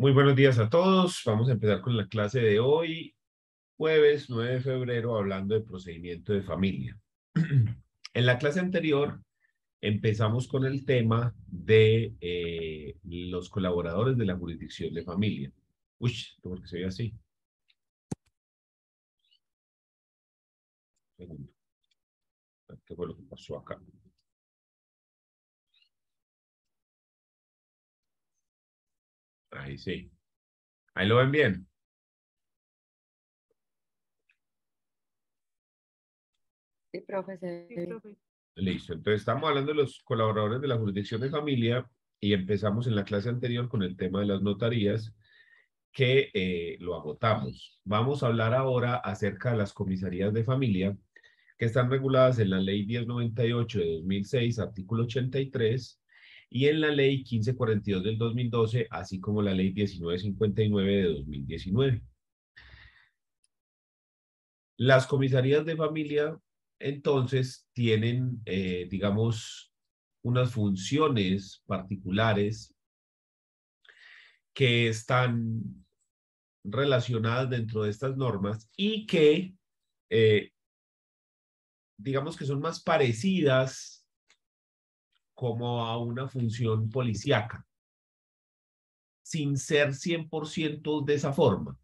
Muy buenos días a todos. Vamos a empezar con la clase de hoy, jueves 9 de febrero, hablando de procedimiento de familia. En la clase anterior empezamos con el tema de los colaboradores de la jurisdicción de familia. Uy, ¿por qué se ve así? Segundo. ¿Qué fue lo que pasó acá? Ahí sí. Ahí lo ven bien. Sí, profe, Listo. Entonces estamos hablando de los colaboradores de la jurisdicción de familia y empezamos en la clase anterior con el tema de las notarías que lo agotamos. Vamos a hablar ahora acerca de las comisarías de familia que están reguladas en la Ley 1098 de 2006, artículo 83, y en la Ley 1542 del 2012, así como la Ley 1959 de 2019. Las comisarías de familia, entonces, tienen, digamos, unas funciones particulares que están relacionadas dentro de estas normas y que, eh, digamos que son más parecidas como a una función policíaca, sin ser 100% de esa forma.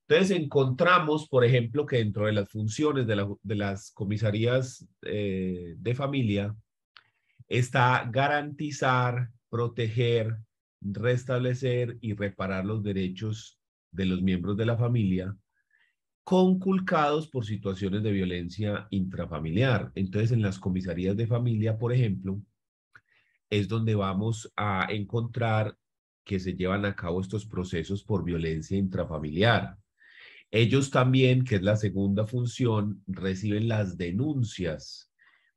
Entonces encontramos, por ejemplo, que dentro de las funciones de las comisarías de familia está garantizar, proteger, restablecer y reparar los derechos de los miembros de la familia conculcados por situaciones de violencia intrafamiliar. Entonces, en las comisarías de familia, por ejemplo, es donde vamos a encontrar que se llevan a cabo estos procesos por violencia intrafamiliar. Ellos también, que es la segunda función, reciben las denuncias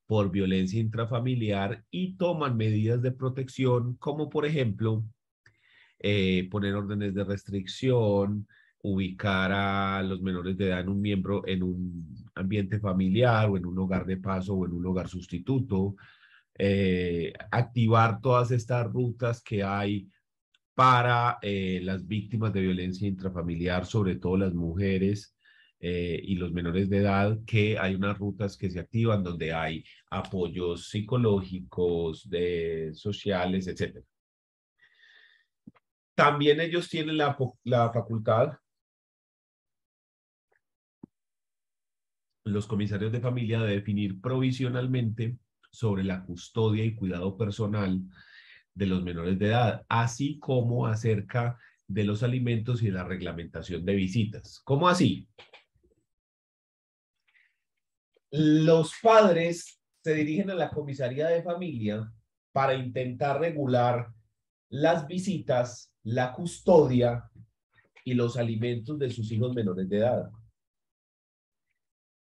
por violencia intrafamiliar y toman medidas de protección, como por ejemplo poner órdenes de restricción, ubicar a los menores de edad en un miembro, en un ambiente familiar o en un hogar de paso o en un hogar sustituto, activar todas estas rutas que hay para las víctimas de violencia intrafamiliar, sobre todo las mujeres y los menores de edad, que hay unas rutas que se activan donde hay apoyos psicológicos, sociales, etcétera. También ellos tienen la facultad, los comisarios de familia, de definir provisionalmente sobre la custodia y cuidado personal de los menores de edad, así como acerca de los alimentos y de la reglamentación de visitas. ¿Cómo así? Los padres se dirigen a la comisaría de familia para intentar regular las visitas, la custodia y los alimentos de sus hijos menores de edad.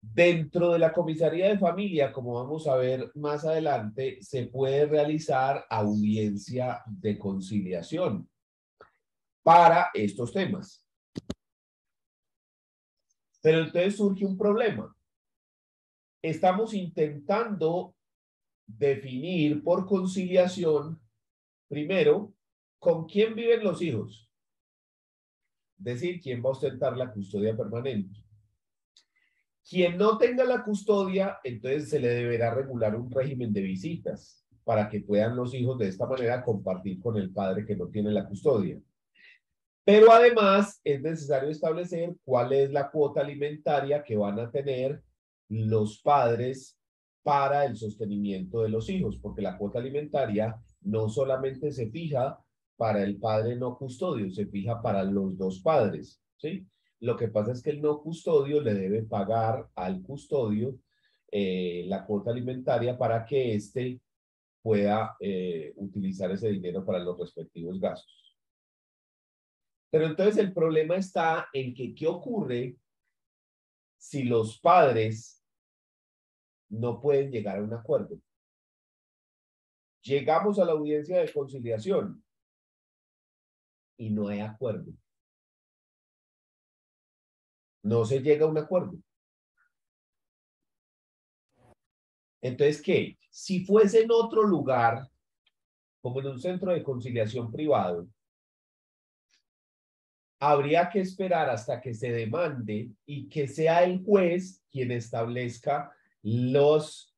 Dentro de la comisaría de familia, como vamos a ver más adelante, se puede realizar audiencia de conciliación para estos temas. Pero entonces surge un problema. Estamos intentando definir por conciliación, primero, con quién viven los hijos, es decir, quién va a ostentar la custodia permanente. Quien no tenga la custodia, entonces se le deberá regular un régimen de visitas para que puedan los hijos de esta manera compartir con el padre que no tiene la custodia. Pero además es necesario establecer cuál es la cuota alimentaria que van a tener los padres para el sostenimiento de los hijos, porque la cuota alimentaria no solamente se fija para el padre no custodio, se fija para los dos padres, ¿sí? Lo que pasa es que el no custodio le debe pagar al custodio la cuota alimentaria para que éste pueda utilizar ese dinero para los respectivos gastos. Pero entonces el problema está en que, ¿qué ocurre si los padres no pueden llegar a un acuerdo? Llegamos a la audiencia de conciliación y no hay acuerdo. No se llega a un acuerdo. Entonces, ¿qué? Si fuese en otro lugar, como en un centro de conciliación privado, habría que esperar hasta que se demande y que sea el juez quien establezca los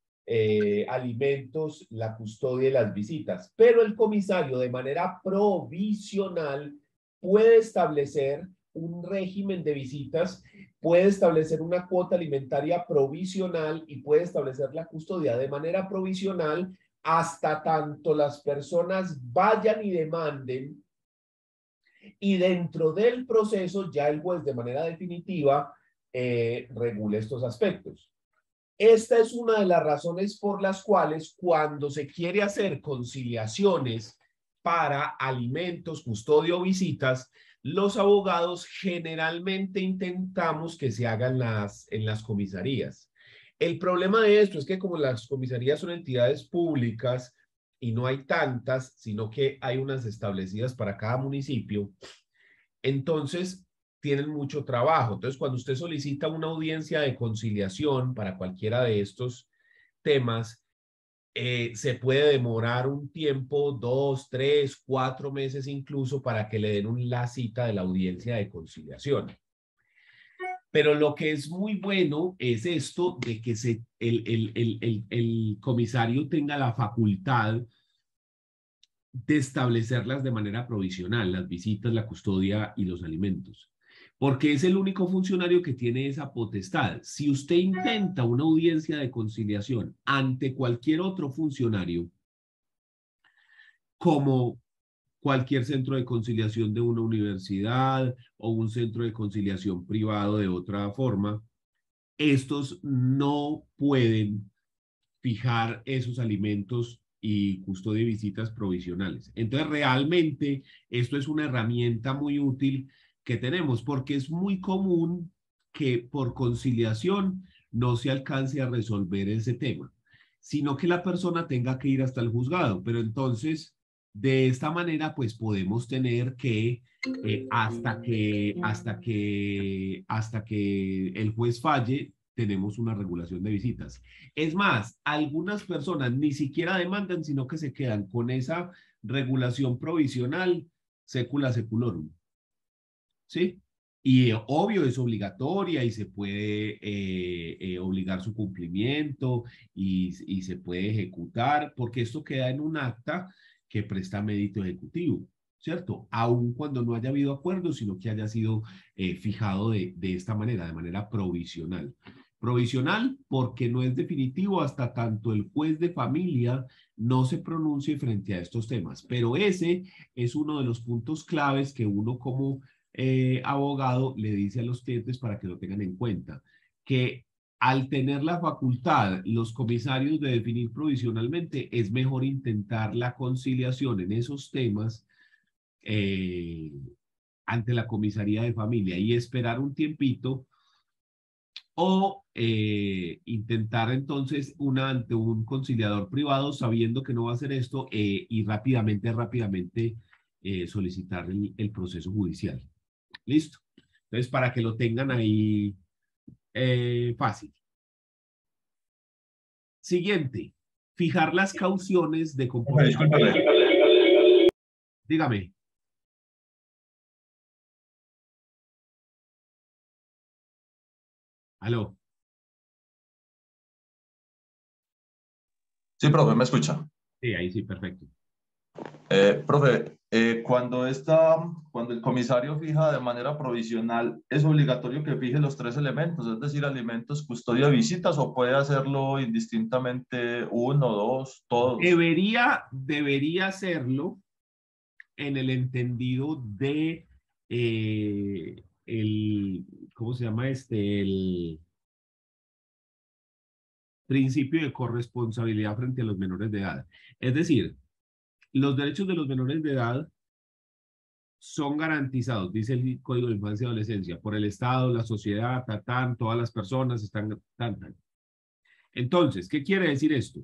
alimentos, la custodia y las visitas. Pero el comisario de manera provisional puede establecer un régimen de visitas, puede establecer una cuota alimentaria provisional y puede establecer la custodia de manera provisional hasta tanto las personas vayan y demanden, y dentro del proceso ya el juez de manera definitiva regule estos aspectos. Esta es una de las razones por las cuales cuando se quiere hacer conciliaciones para alimentos, custodia o visitas, los abogados generalmente intentamos que se hagan en las comisarías. El problema de esto es que como las comisarías son entidades públicas y no hay tantas, sino que hay unas establecidas para cada municipio, entonces tienen mucho trabajo. Entonces, cuando usted solicita una audiencia de conciliación para cualquiera de estos temas, se puede demorar un tiempo, 2, 3, 4 meses incluso, para que le den la cita de la audiencia de conciliación. Pero lo que es muy bueno es esto de que el comisario tenga la facultad de establecerlas de manera provisional, las visitas, la custodia y los alimentos, porque es el único funcionario que tiene esa potestad. Si usted intenta una audiencia de conciliación ante cualquier otro funcionario, como cualquier centro de conciliación de una universidad o un centro de conciliación privado de otra forma, estos no pueden fijar esos alimentos y custodia y visitas provisionales. Entonces, realmente esto es una herramienta muy útil que tenemos porque es muy común que por conciliación no se alcance a resolver ese tema, sino que la persona tenga que ir hasta el juzgado. Pero entonces, de esta manera, pues podemos tener que hasta que el juez falle, tenemos una regulación de visitas. Es más, algunas personas ni siquiera demandan, sino que se quedan con esa regulación provisional, secula seculorum. ¿Sí? Y obvio es obligatoria y se puede obligar su cumplimiento y se puede ejecutar, porque esto queda en un acta que presta mérito ejecutivo, ¿cierto? Aun cuando no haya habido acuerdo, sino que haya sido fijado de esta manera, de manera provisional. Provisional porque no es definitivo hasta tanto el juez de familia no se pronuncie frente a estos temas. Pero ese es uno de los puntos claves que uno como abogado le dice a los clientes para que lo tengan en cuenta, que al tener la facultad los comisarios de definir provisionalmente, es mejor intentar la conciliación en esos temas eh, ante la comisaría de familia y esperar un tiempito o intentar entonces ante un conciliador privado sabiendo que no va a hacer esto y rápidamente solicitar el proceso judicial. Listo. Entonces, para que lo tengan ahí fácil. Siguiente, fijar las cauciones de composición. Dígame. Aló. Sí, profe, me escucha. Sí, ahí sí, perfecto. Profe, cuando el comisario fija de manera provisional, ¿es obligatorio que fije los tres elementos, es decir, alimentos, custodia, visitas, o puede hacerlo indistintamente uno, dos, todos? Debería hacerlo en el entendido de ¿cómo se llama este? El principio de corresponsabilidad frente a los menores de edad. Es decir, los derechos de los menores de edad son garantizados, dice el Código de Infancia y Adolescencia, por el Estado, la sociedad, todas las personas están tan. Entonces, ¿qué quiere decir esto?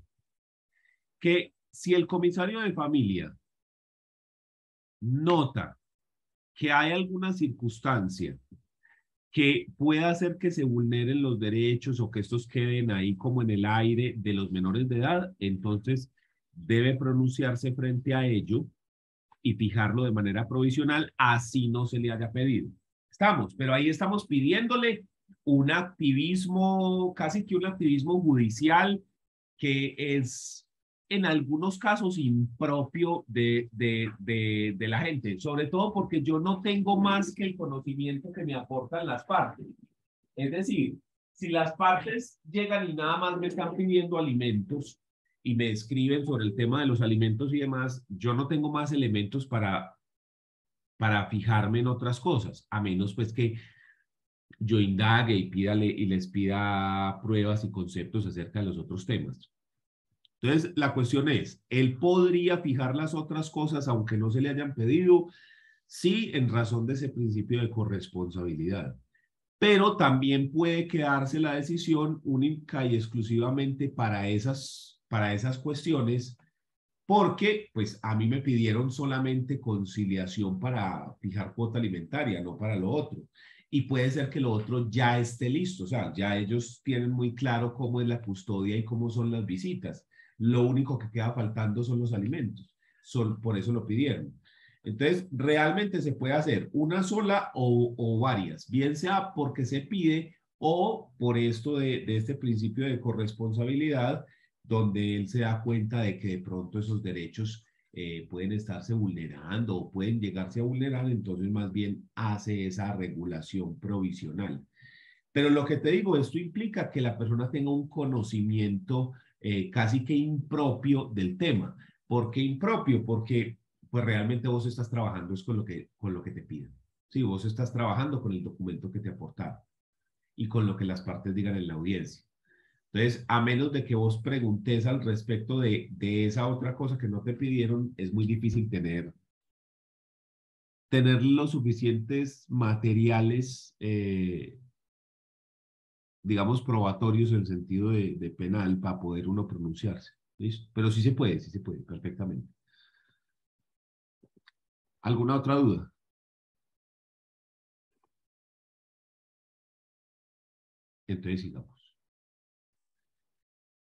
Que si el comisario de familia nota que hay alguna circunstancia que pueda hacer que se vulneren los derechos o que estos queden ahí como en el aire de los menores de edad, entonces debe pronunciarse frente a ello y fijarlo de manera provisional, así no se le haya pedido. Estamos, pero ahí estamos pidiéndole un activismo, casi que un activismo judicial, que es en algunos casos impropio de la gente, sobre todo porque yo no tengo más que el conocimiento que me aportan las partes. Es decir, si las partes llegan y nada más me están pidiendo alimentos y me escriben sobre el tema de los alimentos y demás, yo no tengo más elementos para fijarme en otras cosas, a menos pues que yo indague y pídale y les pida pruebas y conceptos acerca de los otros temas. Entonces, la cuestión es, ¿él podría fijar las otras cosas aunque no se le hayan pedido? Sí, en razón de ese principio de corresponsabilidad. Pero también puede quedarse la decisión única y exclusivamente para esas cuestiones, porque pues a mí me pidieron solamente conciliación para fijar cuota alimentaria, no para lo otro. Y puede ser que lo otro ya esté listo, o sea, ya ellos tienen muy claro cómo es la custodia y cómo son las visitas. Lo único que queda faltando son los alimentos. Por eso lo pidieron. Entonces, realmente se puede hacer una sola o varias, bien sea porque se pide o por esto de este principio de corresponsabilidad, donde él se da cuenta de que de pronto esos derechos pueden estarse vulnerando o pueden llegarse a vulnerar, entonces más bien hace esa regulación provisional. Pero lo que te digo, esto implica que la persona tenga un conocimiento casi que impropio del tema. ¿Por qué impropio? Porque pues realmente vos estás trabajando es con lo que te piden. Sí, vos estás trabajando con el documento que te aportaron y con lo que las partes digan en la audiencia. Entonces, a menos de que vos preguntes al respecto de esa otra cosa que no te pidieron, es muy difícil tener los suficientes materiales, digamos, probatorios en el sentido de penal para poder uno pronunciarse. ¿Listo? Pero sí se puede, perfectamente. ¿Alguna otra duda? Entonces, sigamos.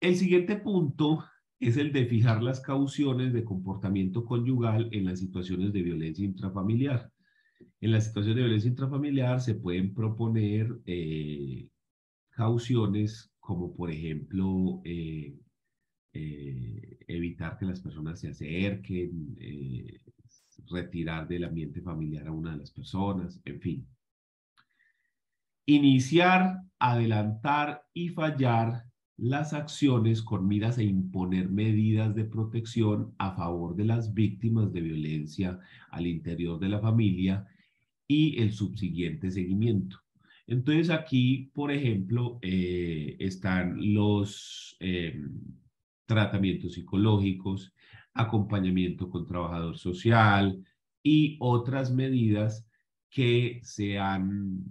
El siguiente punto es el de fijar las cauciones de comportamiento conyugal en las situaciones de violencia intrafamiliar. En las situaciones de violencia intrafamiliar se pueden proponer cauciones como, por ejemplo, evitar que las personas se acerquen, retirar del ambiente familiar a una de las personas, en fin. Iniciar, adelantar y fallar las acciones con miras a imponer medidas de protección a favor de las víctimas de violencia al interior de la familia y el subsiguiente seguimiento. Entonces aquí, por ejemplo, están los tratamientos psicológicos, acompañamiento con trabajador social y otras medidas que se han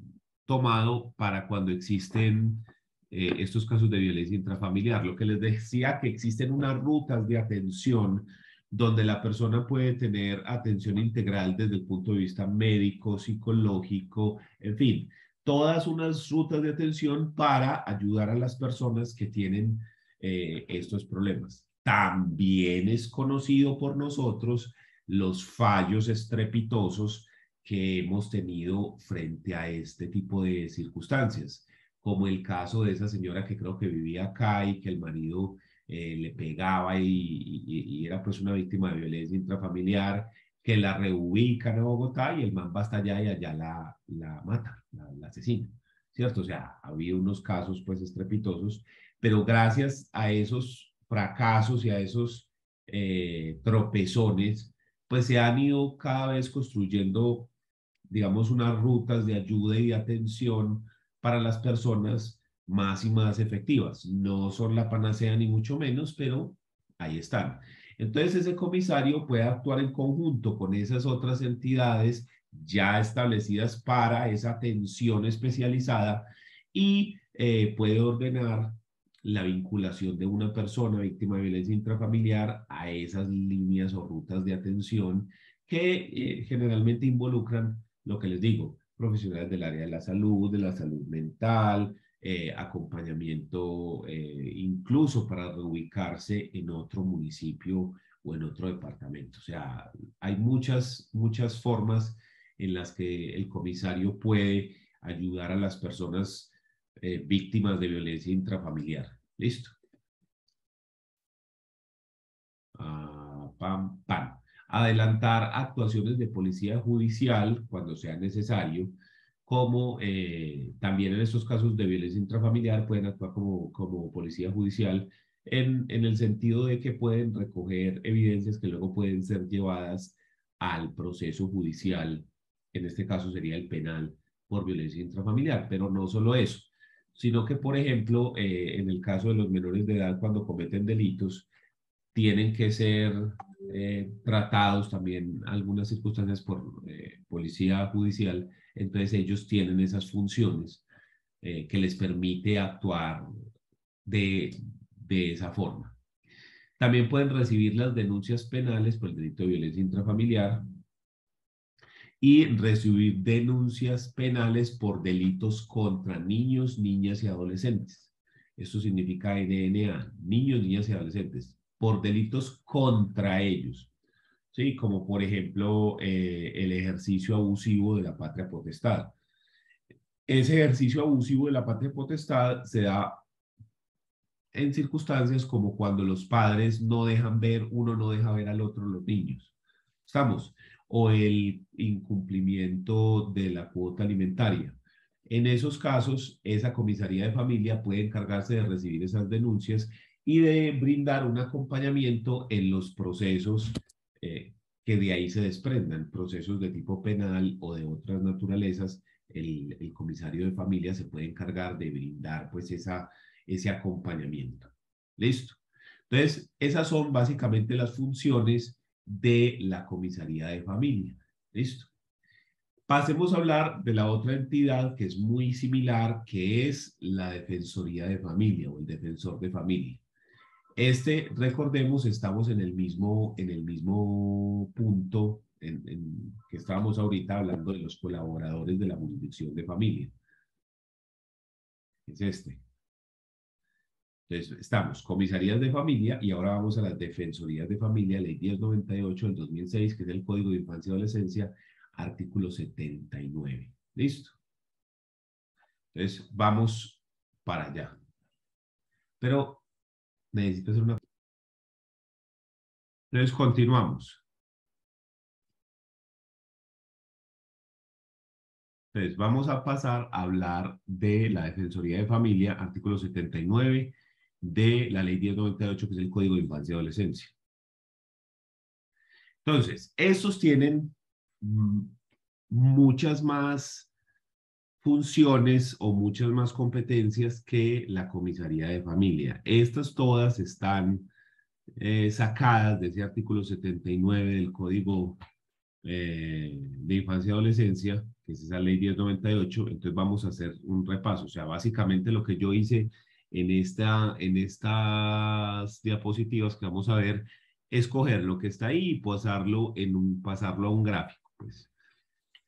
tomado para cuando existen estos casos de violencia intrafamiliar. Lo que les decía, que existen unas rutas de atención donde la persona puede tener atención integral desde el punto de vista médico, psicológico, en fin, todas unas rutas de atención para ayudar a las personas que tienen estos problemas. También es conocido por nosotros los fallos estrepitosos que hemos tenido frente a este tipo de circunstancias, como el caso de esa señora que creo que vivía acá y que el marido le pegaba y era pues una víctima de violencia intrafamiliar, que la reubican a Bogotá y el man va hasta allá y allá la mata, la asesina, ¿cierto? O sea, ha habido unos casos pues estrepitosos, pero gracias a esos fracasos y a esos tropezones, pues se han ido cada vez construyendo, digamos, unas rutas de ayuda y de atención para las personas más y más efectivas. No son la panacea ni mucho menos, pero ahí están. Entonces ese comisario puede actuar en conjunto con esas otras entidades ya establecidas para esa atención especializada y puede ordenar la vinculación de una persona víctima de violencia intrafamiliar a esas líneas o rutas de atención que generalmente involucran, lo que les digo, profesionales del área de la salud mental, acompañamiento incluso para reubicarse en otro municipio o en otro departamento. O sea, hay muchas formas en las que el comisario puede ayudar a las personas víctimas de violencia intrafamiliar. ¿Listo? Pam, pam. Adelantar actuaciones de policía judicial cuando sea necesario, como también en estos casos de violencia intrafamiliar pueden actuar como policía judicial en el sentido de que pueden recoger evidencias que luego pueden ser llevadas al proceso judicial, en este caso sería el penal por violencia intrafamiliar, pero no solo eso, sino que, por ejemplo, en el caso de los menores de edad cuando cometen delitos, tienen que ser tratados también algunas circunstancias por policía judicial, entonces ellos tienen esas funciones que les permite actuar de esa forma. También pueden recibir las denuncias penales por el delito de violencia intrafamiliar y recibir denuncias penales por delitos contra niños, niñas y adolescentes. Esto significa NNA, niños, niñas y adolescentes, por delitos contra ellos. ¿Sí? Como por ejemplo el ejercicio abusivo de la patria potestad. Ese ejercicio abusivo de la patria potestad se da en circunstancias como cuando los padres no dejan ver, uno no deja ver al otro los niños. ¿Estamos? O el incumplimiento de la cuota alimentaria. En esos casos, esa comisaría de familia puede encargarse de recibir esas denuncias y de brindar un acompañamiento en los procesos que de ahí se desprendan, procesos de tipo penal o de otras naturalezas. El comisario de familia se puede encargar de brindar pues ese acompañamiento. ¿Listo? Entonces, esas son básicamente las funciones de la comisaría de familia. ¿Listo? Pasemos a hablar de la otra entidad que es muy similar, que es la Defensoría de Familia o el Defensor de Familia. Recordemos, estamos en el mismo punto en que estábamos ahorita hablando de los colaboradores de la jurisdicción de familia. Es este. Entonces, estamos comisarías de familia y ahora vamos a las defensorías de familia, ley 1098 del 2006, que es el Código de Infancia y Adolescencia, artículo 79. ¿Listo? Entonces, vamos para allá. Pero necesito hacer una... Entonces, continuamos. Entonces, vamos a pasar a hablar de la Defensoría de Familia, artículo 79 de la ley 1098, que es el Código de Infancia y Adolescencia. Entonces, estos tienen muchas más funciones o muchas más competencias que la comisaría de familia. Estas todas están sacadas de ese artículo 79 del Código de Infancia y Adolescencia, que es esa ley 1098. Entonces vamos a hacer un repaso. O sea, básicamente lo que yo hice en estas diapositivas que vamos a ver, es coger lo que está ahí y pasarlo a un gráfico, pues,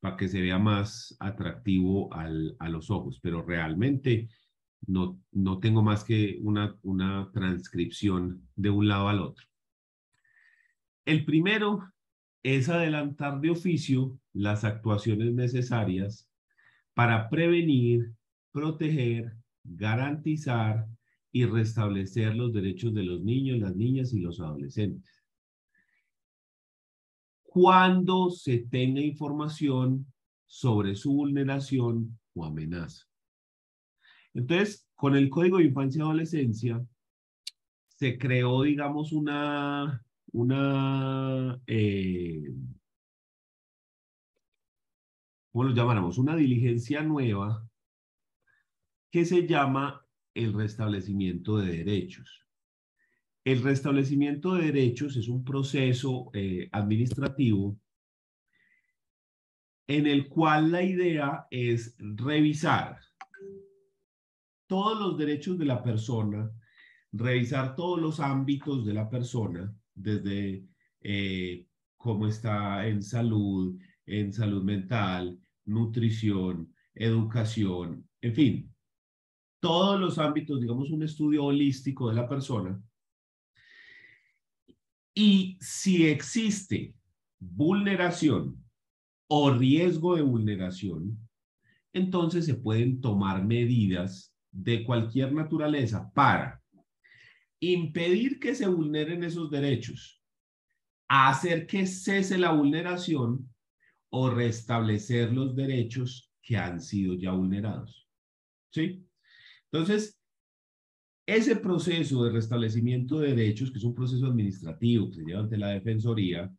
para que se vea más atractivo a los ojos, pero realmente no tengo más que una transcripción de un lado al otro. El primero es adelantar de oficio las actuaciones necesarias para prevenir, proteger, garantizar y restablecer los derechos de los niños, las niñas y los adolescentes, cuando se tenga información sobre su vulneración o amenaza. Entonces, con el Código de Infancia y Adolescencia se creó, digamos, ¿cómo lo llamáramos? Una diligencia nueva que se llama el restablecimiento de derechos. El restablecimiento de derechos es un proceso administrativo en el cual la idea es revisar todos los derechos de la persona, revisar todos los ámbitos de la persona, desde cómo está en salud mental, nutrición, educación, en fin, todos los ámbitos, digamos, un estudio holístico de la persona. Y si existe vulneración o riesgo de vulneración, entonces se pueden tomar medidas de cualquier naturaleza para impedir que se vulneren esos derechos, hacer que cese la vulneración o restablecer los derechos que han sido ya vulnerados. ¿Sí? Entonces, ese proceso de restablecimiento de derechos, que es un proceso administrativo que se lleva ante la Defensoría,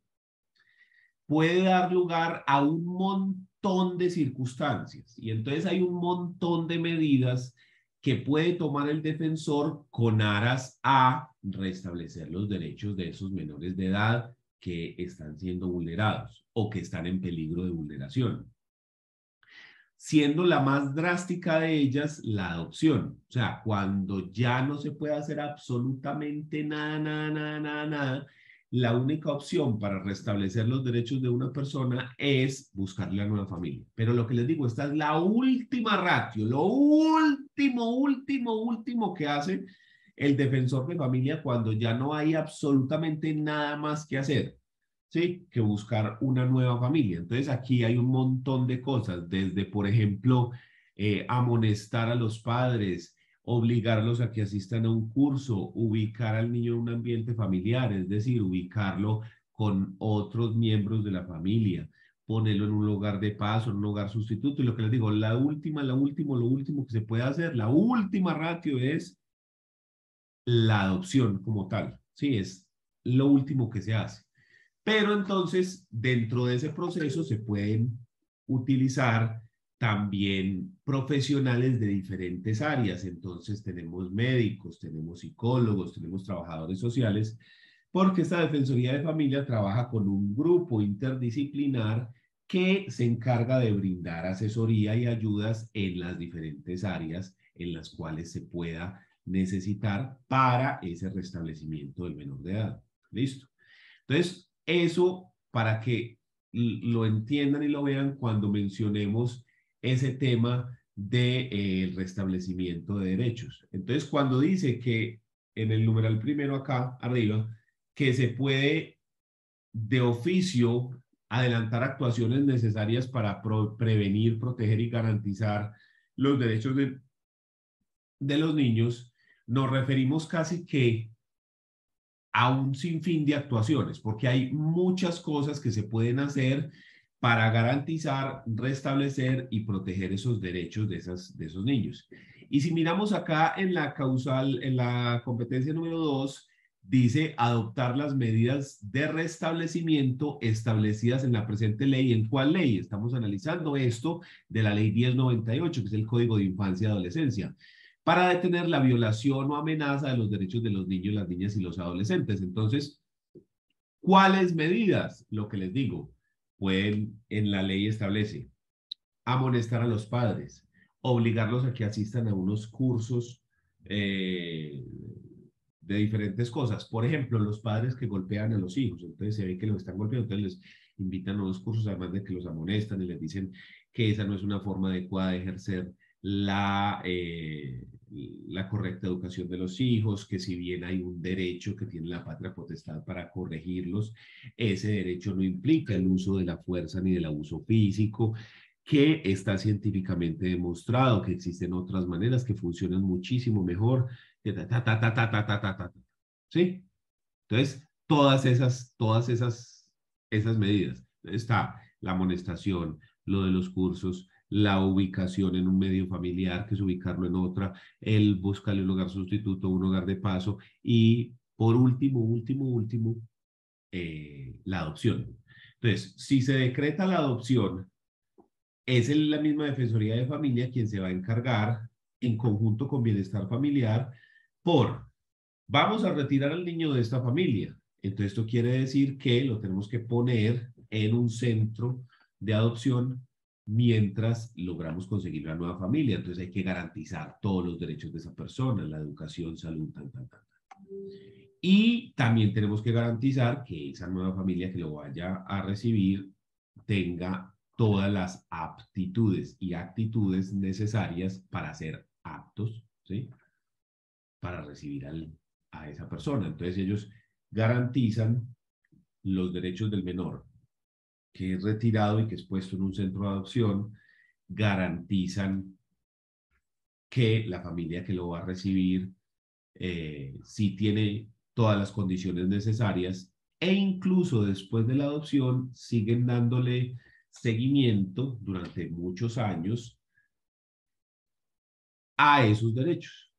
puede dar lugar a un montón de circunstancias. Y entonces hay un montón de medidas que puede tomar el defensor con aras a restablecer los derechos de esos menores de edad que están siendo vulnerados o que están en peligro de vulneración. Siendo la más drástica de ellas la adopción. O sea, cuando ya no se puede hacer absolutamente nada, la única opción para restablecer los derechos de una persona es buscarle a nueva familia. Pero lo que les digo, esta es la última ratio, lo último que hace el defensor de familia cuando ya no hay absolutamente nada más que hacer. ¿Sí? Que buscar una nueva familia. Entonces aquí hay un montón de cosas, desde, por ejemplo, amonestar a los padres, obligarlos a que asistan a un curso, ubicar al niño en un ambiente familiar, es decir, ubicarlo con otros miembros de la familia, ponerlo en un lugar de paso, en un lugar sustituto. Y lo que les digo, lo último que se puede hacer, la última ratio es la adopción como tal. Sí, es lo último que se hace. Pero entonces, dentro de ese proceso se pueden utilizar también profesionales de diferentes áreas. Entonces, tenemos médicos, tenemos psicólogos, tenemos trabajadores sociales, porque esta Defensoría de Familia trabaja con un grupo interdisciplinar que se encarga de brindar asesoría y ayudas en las diferentes áreas en las cuales se pueda necesitar para ese restablecimiento del menor de edad. ¿Listo? Entonces, eso para que lo entiendan y lo vean cuando mencionemos ese tema del restablecimiento de derechos. Entonces, cuando dice que en el numeral primero acá arriba, que se puede de oficio adelantar actuaciones necesarias para prevenir, proteger y garantizar los derechos de los niños, nos referimos casi que a un sinfín de actuaciones, porque hay muchas cosas que se pueden hacer para garantizar, restablecer y proteger esos derechos de esos niños. Y si miramos acá en la causal, en la competencia número 2, dice adoptar las medidas de restablecimiento establecidas en la presente ley. ¿En cuál ley? Estamos analizando esto de la ley 1098, que es el Código de Infancia y Adolescencia, para detener la violación o amenaza de los derechos de los niños, las niñas y los adolescentes. Entonces, ¿cuáles medidas? Lo que les digo, pueden, en la ley establece, amonestar a los padres, obligarlos a que asistan a unos cursos de diferentes cosas. Por ejemplo, los padres que golpean a los hijos, entonces se ve que los están golpeando, entonces les invitan a unos cursos, además de que los amonestan y les dicen que esa no es una forma adecuada de ejercer la correcta educación de los hijos, que si bien hay un derecho que tiene la patria potestad para corregirlos, ese derecho no implica el uso de la fuerza ni del abuso físico, que está científicamente demostrado que existen otras maneras que funcionan muchísimo mejor, ¿sí? Entonces, esas medidas. Está la amonestación, lo de los cursos, la ubicación en un medio familiar, que es ubicarlo en otra, el buscarle un hogar sustituto, un hogar de paso, y por último, la adopción. Entonces, si se decreta la adopción, es la misma Defensoría de Familia quien se va a encargar, en conjunto con Bienestar Familiar, vamos a retirar al niño de esta familia. Entonces, esto quiere decir que lo tenemos que poner en un centro de adopción mientras logramos conseguir la nueva familia. Entonces, hay que garantizar todos los derechos de esa persona, la educación, salud, tal. Y también tenemos que garantizar que esa nueva familia que lo vaya a recibir tenga todas las aptitudes y actitudes necesarias para ser aptos, ¿sí? Para recibir a esa persona. Entonces ellos garantizan los derechos del menor, que es retirado y que es puesto en un centro de adopción, garantizan que la familia que lo va a recibir sí tiene todas las condiciones necesarias e incluso después de la adopción siguen dándole seguimiento durante muchos años a esos derechos,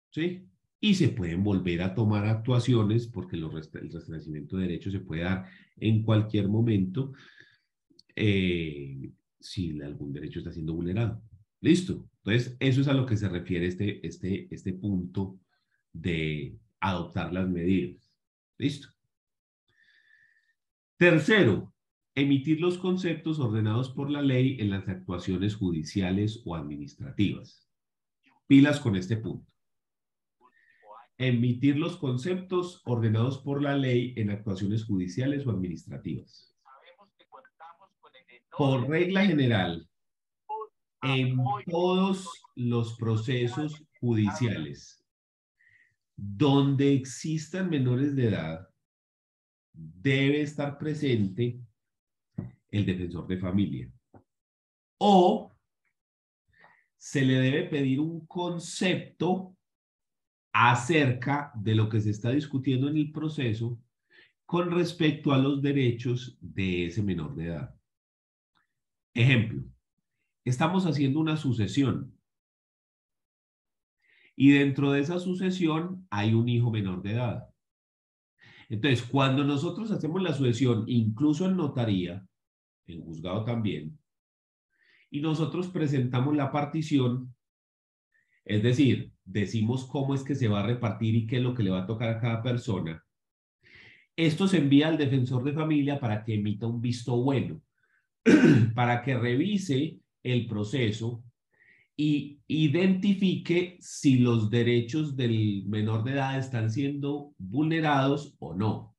¿sí? Y se pueden volver a tomar actuaciones porque el restablecimiento de derechos se puede dar en cualquier momento si algún derecho está siendo vulnerado. Listo. Entonces, eso es a lo que se refiere este punto de adoptar las medidas. Listo. Tercero, emitir los conceptos ordenados por la ley en las actuaciones judiciales o administrativas. Pilas con este punto. Emitir los conceptos ordenados por la ley en actuaciones judiciales o administrativas. Por regla general, en todos los procesos judiciales donde existan menores de edad, debe estar presente el defensor de familia. O se le debe pedir un concepto acerca de lo que se está discutiendo en el proceso con respecto a los derechos de ese menor de edad. Ejemplo, estamos haciendo una sucesión y dentro de esa sucesión hay un hijo menor de edad. Entonces, cuando nosotros hacemos la sucesión, incluso en notaría, en juzgado también, y nosotros presentamos la partición, es decir, decimos cómo es que se va a repartir y qué es lo que le va a tocar a cada persona, esto se envía al defensor de familia para que emita un visto bueno, para que revise el proceso y identifique si los derechos del menor de edad están siendo vulnerados o no.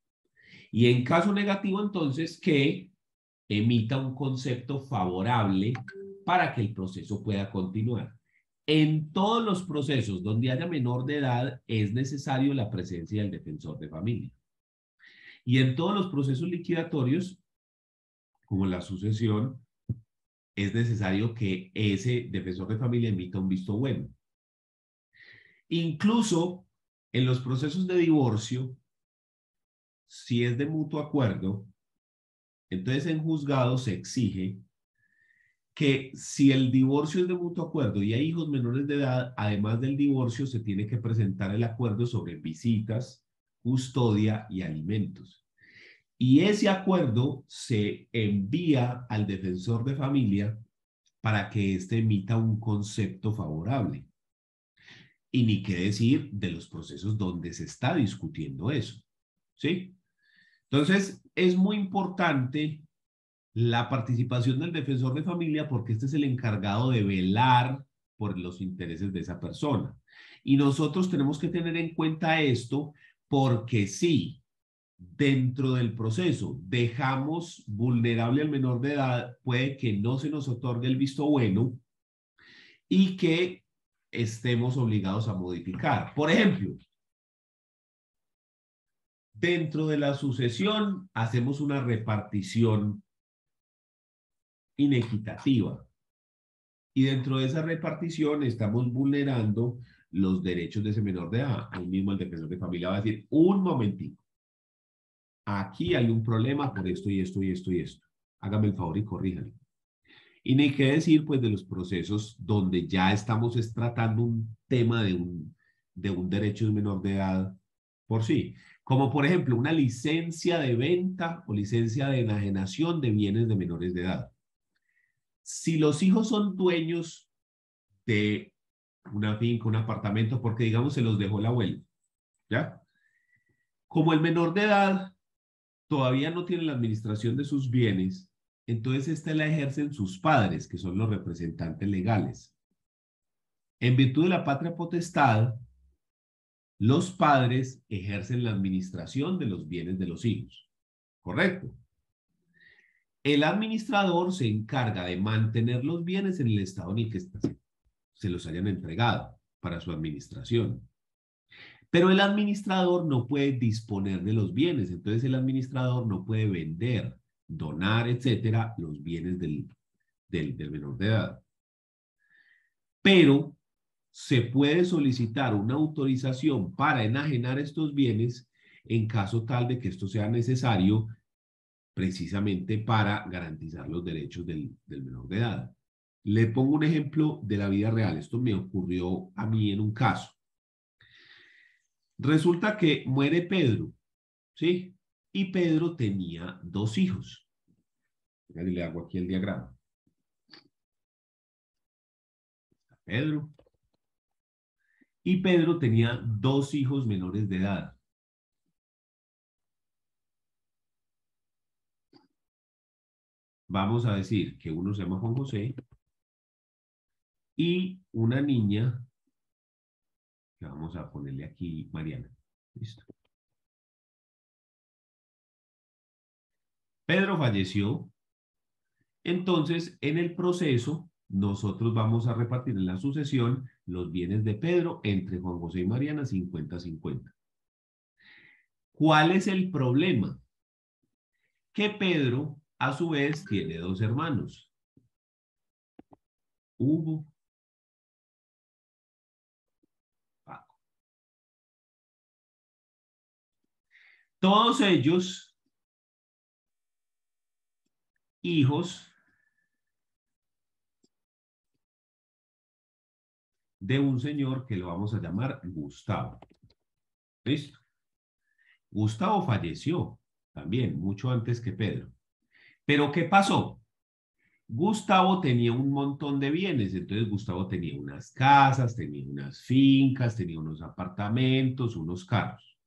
Y en caso negativo, entonces, que emita un concepto favorable para que el proceso pueda continuar. En todos los procesos donde haya menor de edad es necesario la presencia del defensor de familia. Y en todos los procesos liquidatorios, como la sucesión, es necesario que ese defensor de familia emita un visto bueno. Incluso en los procesos de divorcio, si es de mutuo acuerdo, entonces en juzgado se exige que si el divorcio es de mutuo acuerdo y hay hijos menores de edad, además del divorcio se tiene que presentar el acuerdo sobre visitas, custodia y alimentos. Y ese acuerdo se envía al defensor de familia para que éste emita un concepto favorable. Y ni qué decir de los procesos donde se está discutiendo eso, ¿sí? Entonces, es muy importante la participación del defensor de familia porque este es el encargado de velar por los intereses de esa persona. Y nosotros tenemos que tener en cuenta esto porque si dentro del proceso dejamos vulnerable al menor de edad, puede que no se nos otorgue el visto bueno y que estemos obligados a modificar. Por ejemplo, dentro de la sucesión hacemos una repartición inequitativa y dentro de esa repartición estamos vulnerando los derechos de ese menor de edad. Ahí mismo el defensor de familia va a decir, un momentico, aquí hay un problema por esto y esto y esto y esto. Hágame el favor y corríjalo. Y ni qué decir, pues, de los procesos donde ya estamos tratando un tema de un derecho de menor de edad por sí. Como, por ejemplo, una licencia de venta o licencia de enajenación de bienes de menores de edad. Si los hijos son dueños de una finca, un apartamento, porque, digamos, se los dejó el abuelo, ¿ya? Como el menor de edad todavía no tiene la administración de sus bienes, entonces esta la ejercen sus padres, que son los representantes legales. En virtud de la patria potestad, los padres ejercen la administración de los bienes de los hijos. ¿Correcto? El administrador se encarga de mantener los bienes en el estado en el que se los hayan entregado para su administración. Pero el administrador no puede disponer de los bienes, entonces el administrador no puede vender donar, etcétera, los bienes del menor de edad. Pero se puede solicitar una autorización para enajenar estos bienes en caso tal de que esto sea necesario precisamente para garantizar los derechos del menor de edad. Le pongo un ejemplo de la vida real. Esto me ocurrió a mí en un caso. Resulta que muere Pedro, ¿sí? Y Pedro tenía 2 hijos. Le hago aquí el diagrama. Pedro. Y Pedro tenía 2 hijos menores de edad. Vamos a decir que uno se llama Juan José y una niña, que vamos a ponerle aquí Mariana. Listo. Pedro falleció. Entonces, en el proceso, nosotros vamos a repartir en la sucesión los bienes de Pedro entre Juan José y Mariana 50-50. ¿Cuál es el problema? Que Pedro, a su vez, tiene 2 hermanos. Hugo, Paco. Todos ellos, hijos de un señor que lo vamos a llamar Gustavo. ¿Listo? Gustavo falleció también, mucho antes que Pedro. ¿Pero qué pasó? Gustavo tenía un montón de bienes, entonces Gustavo tenía unas casas, tenía unas fincas, tenía unos apartamentos, unos carros.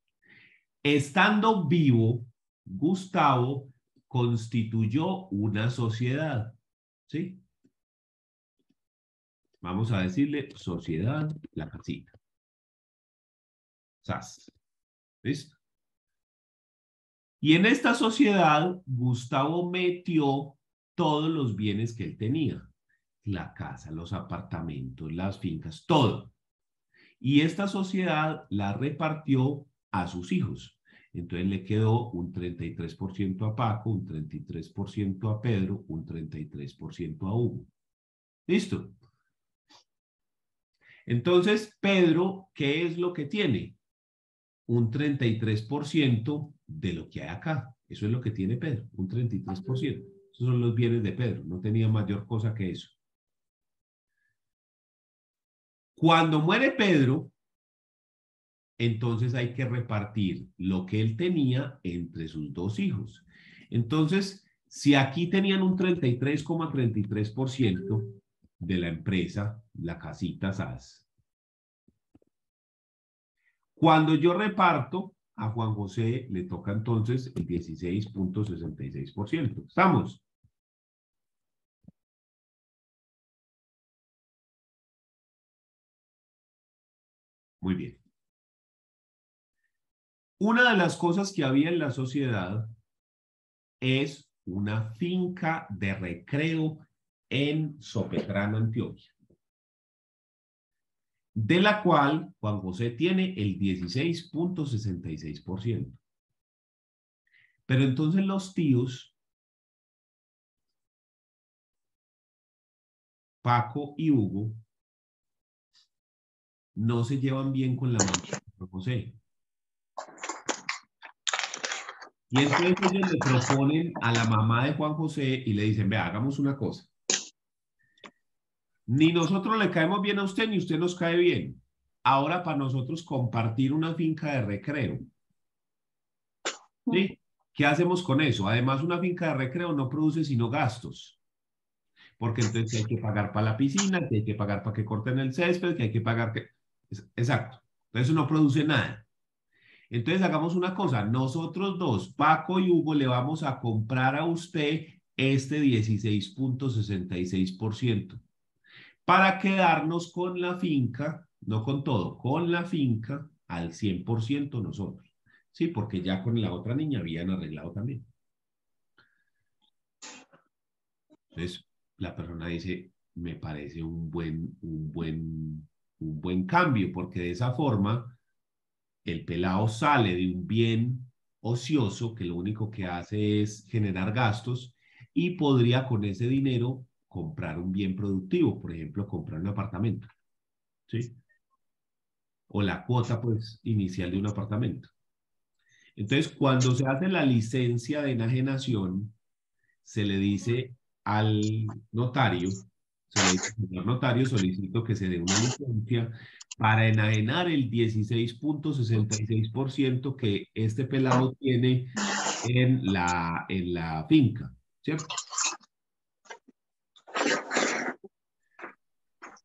Estando vivo, Gustavo constituyó una sociedad, ¿sí? Vamos a decirle Sociedad La Casita. SAS. ¿Listo? Y en esta sociedad, Gustavo metió todos los bienes que él tenía. La casa, los apartamentos, las fincas, todo. Y esta sociedad la repartió a sus hijos. Entonces le quedó un 33% a Paco, un 33% a Pedro, un 33% a Hugo. ¿Listo? Entonces, Pedro, ¿qué es lo que tiene? Un 33% de lo que hay acá. Eso es lo que tiene Pedro, un 33%. Esos son los bienes de Pedro, no tenía mayor cosa que eso. Cuando muere Pedro, entonces hay que repartir lo que él tenía entre sus 2 hijos. Entonces, si aquí tenían un 33,33% de la empresa, la casita SAS, cuando yo reparto, a Juan José le toca entonces el 16,66%. ¿Estamos? Muy bien. Una de las cosas que había en la sociedad es una finca de recreo en Sopetrán, Antioquia, de la cual Juan José tiene el 16,66%. Pero entonces los tíos, Paco y Hugo, no se llevan bien con la mamá de Juan José. Y entonces ellos le proponen a la mamá de Juan José y le dicen, vea, hagamos una cosa. Ni nosotros le caemos bien a usted, ni usted nos cae bien. Ahora para nosotros compartir una finca de recreo. ¿Sí? ¿Qué hacemos con eso? Además, una finca de recreo no produce sino gastos. Porque entonces hay que pagar para la piscina, que hay que pagar para que corten el césped, que hay que pagar que... Exacto. Entonces no produce nada. Entonces hagamos una cosa. Nosotros 2, Paco y Hugo, le vamos a comprar a usted este 16,66%. Para quedarnos con la finca, no con todo, con la finca al 100% nosotros. Sí, porque ya con la otra niña habían arreglado también. Entonces, la persona dice, me parece un buen cambio, porque de esa forma el pelado sale de un bien ocioso que lo único que hace es generar gastos y podría con ese dinero comprar un bien productivo, por ejemplo, comprar un apartamento, ¿sí? O la cuota, pues, inicial de un apartamento. Entonces, cuando se hace la licencia de enajenación, se le dice al notario, se le dice, señor notario, solicito que se dé una licencia para enajenar el 16.66% que este pelado tiene en la finca, ¿cierto?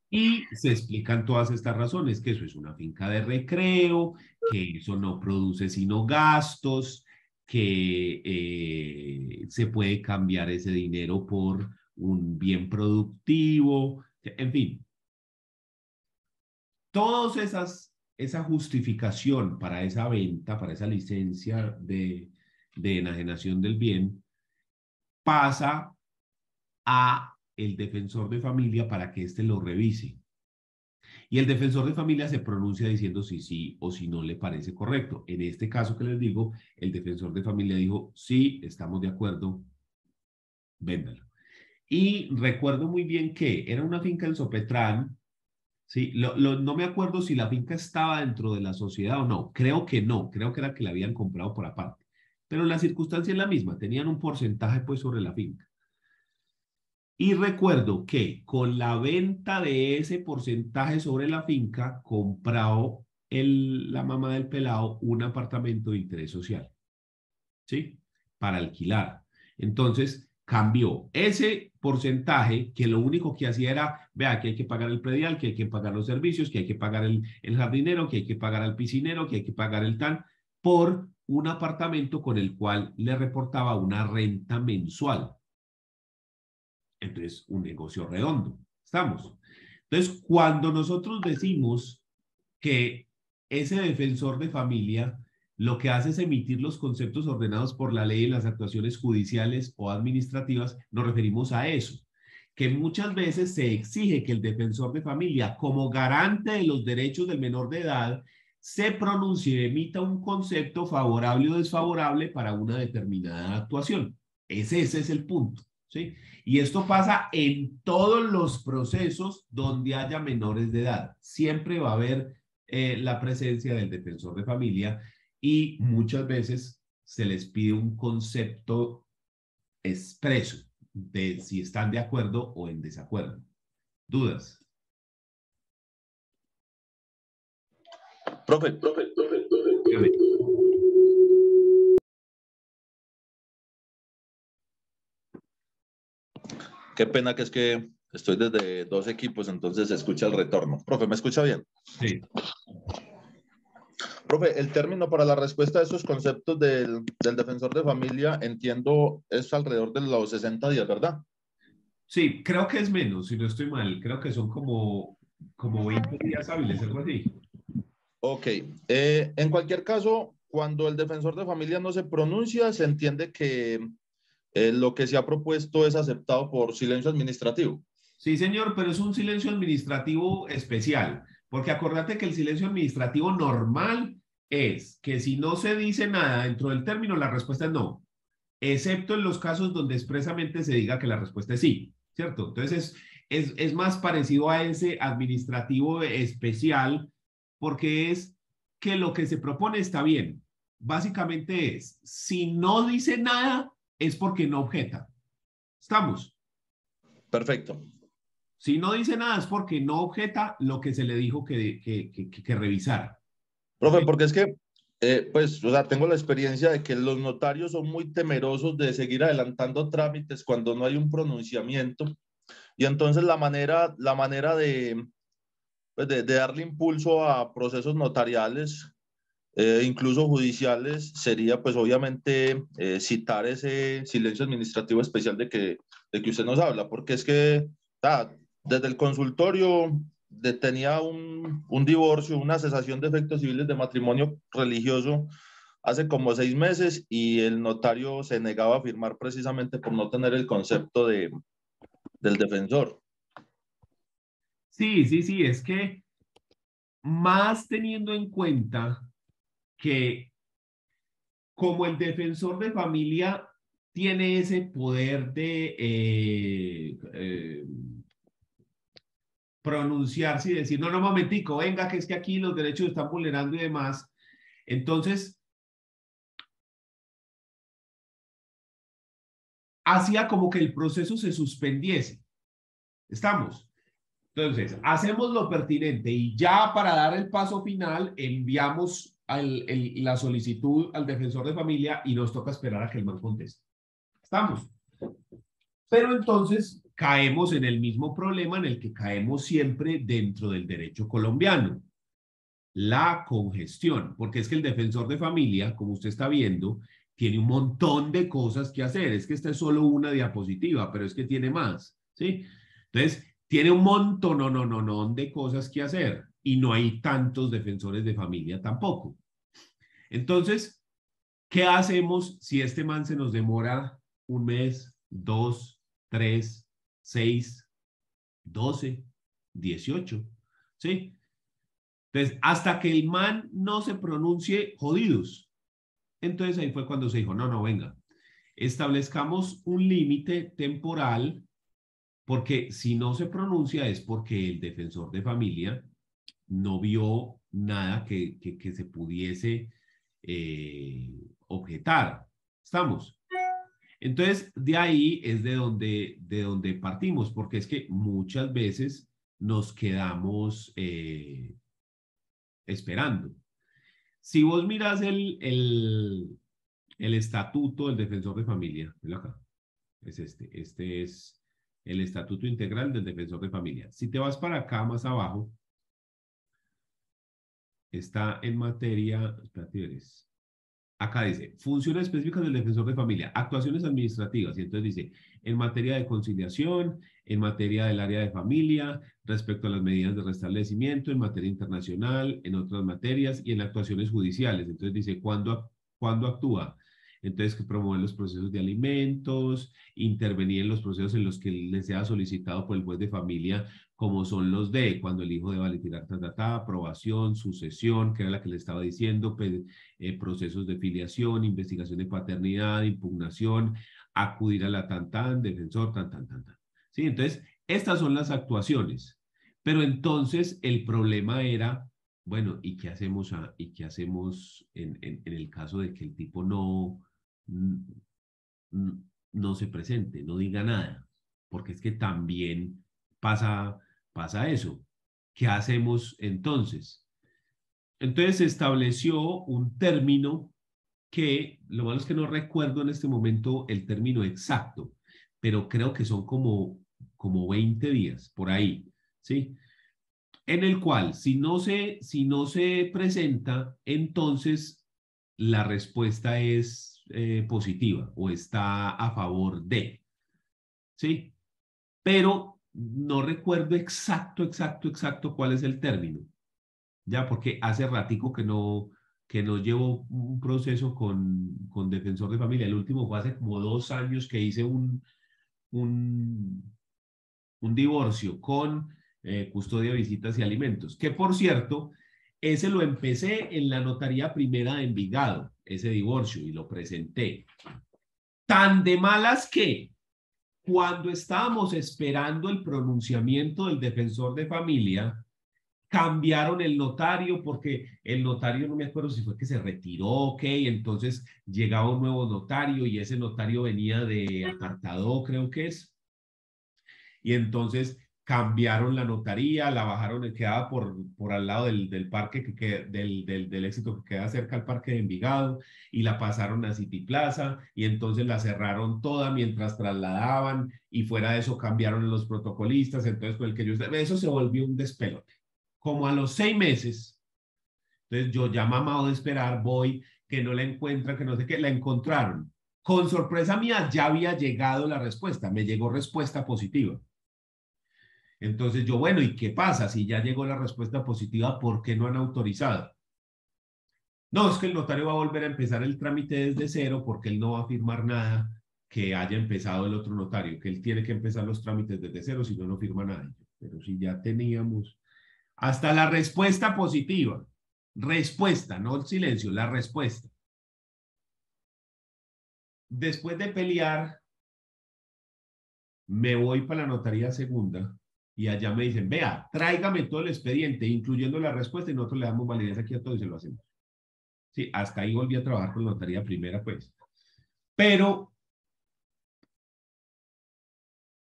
Y se explican todas estas razones, que eso es una finca de recreo, que eso no produce sino gastos, que se puede cambiar ese dinero por un bien productivo, en fin, todas esa justificación para esa venta, para esa licencia de enajenación del bien, pasa a el defensor de familia para que éste lo revise. Y el defensor de familia se pronuncia diciendo si sí o si no le parece correcto. En este caso que les digo, el defensor de familia dijo, sí, estamos de acuerdo, véndalo. Y recuerdo muy bien que era una finca en Sopetrán, sí, no me acuerdo si la finca estaba dentro de la sociedad o no, creo que no, creo que era que la habían comprado por aparte. Pero la circunstancia es la misma, tenían un porcentaje pues sobre la finca. Y recuerdo que con la venta de ese porcentaje sobre la finca, compró la mamá del pelado un apartamento de interés social, ¿sí? Para alquilar. Entonces, cambió ese porcentaje que lo único que hacía era, vea, que hay que pagar el predial, que hay que pagar los servicios, que hay que pagar el jardinero, que hay que pagar al piscinero, que hay que pagar el TAN, por un apartamento con el cual le reportaba una renta mensual. Entonces, un negocio redondo. ¿Estamos? Entonces, cuando nosotros decimos que ese defensor de familia lo que hace es emitir los conceptos ordenados por la ley en las actuaciones judiciales o administrativas, nos referimos a eso, que muchas veces se exige que el defensor de familia, como garante de los derechos del menor de edad, se pronuncie y emita un concepto favorable o desfavorable para una determinada actuación. Ese es el punto, ¿sí? Y esto pasa en todos los procesos donde haya menores de edad. Siempre va a haber la presencia del defensor de familia y muchas veces se les pide un concepto expreso de si están de acuerdo o en desacuerdo. ¿Dudas? Profe, Dígame. qué pena que es que estoy desde dos equipos, entonces se escucha el retorno. Profe, ¿me escucha bien? Sí. Profe, el término para la respuesta a esos conceptos del defensor de familia, entiendo, es alrededor de los 60 días, ¿verdad? Sí, creo que es menos, si no estoy mal. Creo que son como 20 días hábiles, algo así. Ok. En cualquier caso, cuando el defensor de familia no se pronuncia, se entiende que lo que se ha propuesto es aceptado por silencio administrativo. Sí, señor, pero es un silencio administrativo especial, porque acordate que el silencio administrativo normal es que si no se dice nada dentro del término, la respuesta es no, excepto en los casos donde expresamente se diga que la respuesta es sí, ¿cierto? Entonces es más parecido a ese administrativo especial, porque es que lo que se propone está bien. Básicamente es, si no dice nada, es porque no objeta. ¿Estamos? Perfecto. Si no dice nada es porque no objeta lo que se le dijo que revisara. Profe, ¿Okay? porque es que, pues, o sea, tengo la experiencia de que los notarios son muy temerosos de seguir adelantando trámites cuando no hay un pronunciamiento. Y entonces la manera de, pues, de darle impulso a procesos notariales, incluso judiciales, sería, pues, obviamente, citar ese silencio administrativo especial de que usted nos habla, porque es que, desde el consultorio tenía un divorcio, una cesación de efectos civiles de matrimonio religioso hace como 6 meses y el notario se negaba a firmar precisamente por no tener el concepto del defensor. Sí, sí, sí, es que más teniendo en cuenta que como el defensor de familia tiene ese poder de pronunciarse y decir, no, momentico, venga, que es que aquí los derechos se están vulnerando y demás. Entonces, hacía como que el proceso se suspendiese. ¿Estamos? Entonces, hacemos lo pertinente y ya para dar el paso final, enviamos la solicitud al defensor de familia y nos toca esperar a que el man conteste. ¿Estamos? Pero entonces caemos en el mismo problema en el que caemos siempre dentro del derecho colombiano. La congestión, porque es que el defensor de familia, como usted está viendo, tiene un montón de cosas que hacer. Es que esta es solo una diapositiva, pero es que tiene más, ¿sí? Entonces, tiene un montón de cosas que hacer y no hay tantos defensores de familia tampoco. Entonces, ¿qué hacemos si este man se nos demora 1 mes, 2, 3, 6, 12, 18? ¿Sí? Entonces, hasta que el man no se pronuncie, jodidos. Entonces ahí fue cuando se dijo, no, venga, establezcamos un límite temporal, porque si no se pronuncia es porque el defensor de familia no vio nada que se pudiese objetar. ¿Estamos? Entonces, de ahí es de donde partimos, porque es que muchas veces nos quedamos esperando. Si vos miras el estatuto del defensor de familia, acá, es este es el estatuto integral del defensor de familia. Si te vas para acá más abajo, está en materia, espérate, acá dice, funciones específicas del defensor de familia, actuaciones administrativas, y entonces dice, en materia de conciliación, en materia del área de familia, respecto a las medidas de restablecimiento, en materia internacional, en otras materias y en actuaciones judiciales. Entonces dice, ¿cuándo actúa? Entonces, que promueve los procesos de alimentos, intervenir en los procesos en los que les sea solicitado por el juez de familia, como son los de cuando el hijo deba litigar, aprobación, sucesión, que era la que le estaba diciendo, procesos de filiación, investigación de paternidad, impugnación, acudir a la defensor, ¿Sí? Entonces, estas son las actuaciones. Pero entonces el problema era, bueno, ¿y qué hacemos en el caso de que el tipo no se presente, no diga nada? Porque es que también pasa eso. ¿Qué hacemos entonces? Entonces se estableció un término que, lo malo es que no recuerdo en este momento el término exacto, pero creo que son como 20 días, por ahí, ¿sí? En el cual, si no se presenta, entonces la respuesta es positiva o está a favor de, ¿sí? Pero no recuerdo exacto cuál es el término, ya, porque hace ratico que no llevo un proceso con defensor de familia. El último fue hace como 2 años que hice un divorcio con custodia, visitas y alimentos, que por cierto, ese lo empecé en la notaría primera de Envigado, ese divorcio, y lo presenté. Tan de malas que cuando estábamos esperando el pronunciamiento del defensor de familia, cambiaron el notario porque el notario, no me acuerdo si fue que se retiró, ok, entonces llegaba un nuevo notario y ese notario venía de Apartadó, creo que es, y entonces cambiaron la notaría, la bajaron, quedaba por al lado del parque, del Éxito, que queda cerca al parque de Envigado, y la pasaron a City Plaza, y entonces la cerraron toda mientras trasladaban, y fuera de eso cambiaron los protocolistas, entonces con el que eso se volvió un despelote. Como a los 6 meses, entonces yo ya mamado de esperar, voy, que no la encuentran, que no sé qué, la encontraron. Con sorpresa mía ya había llegado la respuesta, me llegó respuesta positiva. Entonces yo, bueno, ¿y qué pasa? Si ya llegó la respuesta positiva, ¿por qué no han autorizado? No, es que el notario va a volver a empezar el trámite desde cero porque él no va a firmar nada que haya empezado el otro notario, que él tiene que empezar los trámites desde cero, si no, no firma nada. Pero si ya teníamos hasta la respuesta positiva, respuesta, no el silencio, la respuesta. después de pelear, me voy para la notaría segunda y allá me dicen, vea, tráigame todo el expediente, incluyendo la respuesta, y nosotros le damos validez aquí a todo y se lo hacemos. Sí, hasta ahí volví a trabajar con la notaría primera, pues. Pero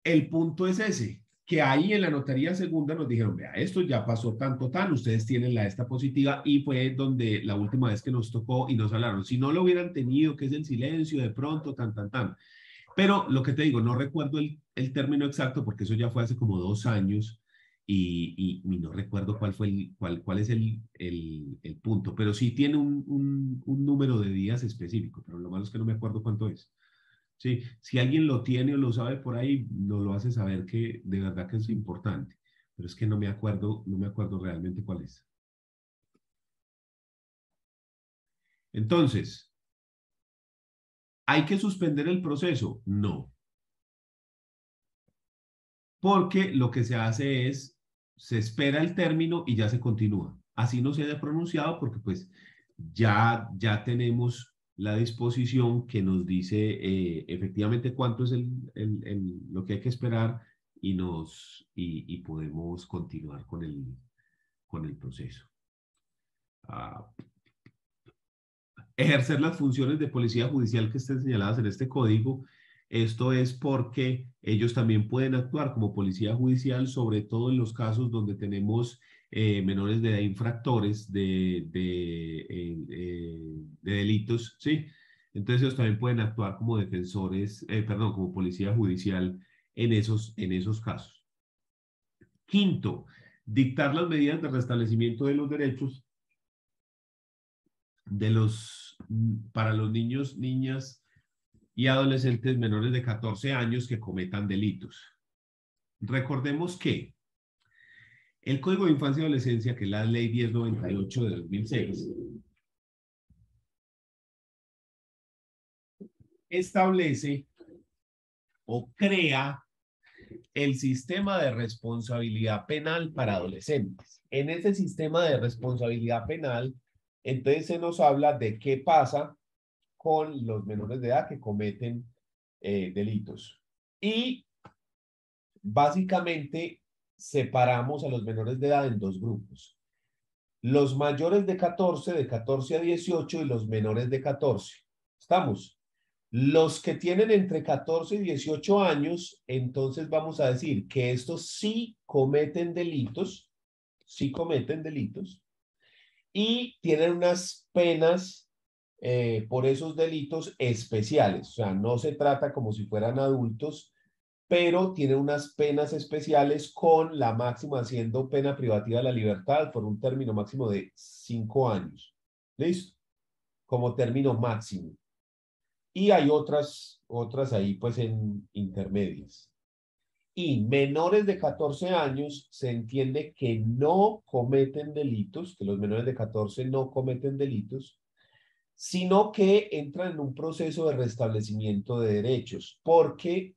el punto es ese, que ahí en la notaría segunda nos dijeron, vea, esto ya pasó tanto, tan, ustedes tienen la esta positiva, y fue donde la última vez que nos tocó y nos hablaron, si no lo hubieran tenido, que es el silencio, de pronto, tan, tan, tan. Pero lo que te digo, no recuerdo el término exacto porque eso ya fue hace como 2 años y no recuerdo cuál fue cuál es el punto, pero sí tiene un número de días específico, pero lo malo es que no me acuerdo cuánto es. Sí, si alguien lo tiene o lo sabe por ahí, nos lo hace saber que de verdad que es importante, pero es que no me acuerdo realmente cuál es. Entonces, ¿hay que suspender el proceso? No. Porque lo que se hace es, se espera el término y ya se continúa. Así no se haya pronunciado porque pues ya tenemos la disposición que nos dice efectivamente cuánto es lo que hay que esperar y podemos continuar con el proceso. Ejercer las funciones de policía judicial que estén señaladas en este código. Esto es porque ellos también pueden actuar como policía judicial, sobre todo en los casos donde tenemos menores de edad infractores de delitos, ¿sí? Entonces ellos también pueden actuar como defensores, perdón, como policía judicial en esos casos. Quinto, dictar las medidas de restablecimiento de los derechos para los niños, niñas y adolescentes menores de 14 años que cometan delitos. Recordemos que el Código de Infancia y Adolescencia, que es la Ley 1098 de 2006, establece o crea el sistema de responsabilidad penal para adolescentes. En ese sistema de responsabilidad penal, entonces se nos habla de qué pasa con los menores de edad que cometen delitos. Y básicamente separamos a los menores de edad en dos grupos. Los mayores de 14 a 18 y los menores de 14. ¿Estamos? Los que tienen entre 14 y 18 años, entonces vamos a decir que estos sí cometen delitos y tienen unas penas por esos delitos especiales. O sea, no se trata como si fueran adultos, pero tiene unas penas especiales con la máxima siendo pena privativa de la libertad por un término máximo de 5 años. ¿Listo? Como término máximo. Y hay otras ahí pues en intermedias. Y menores de 14 años se entiende que no cometen delitos, que los menores de 14 no cometen delitos, sino que entran en un proceso de restablecimiento de derechos, porque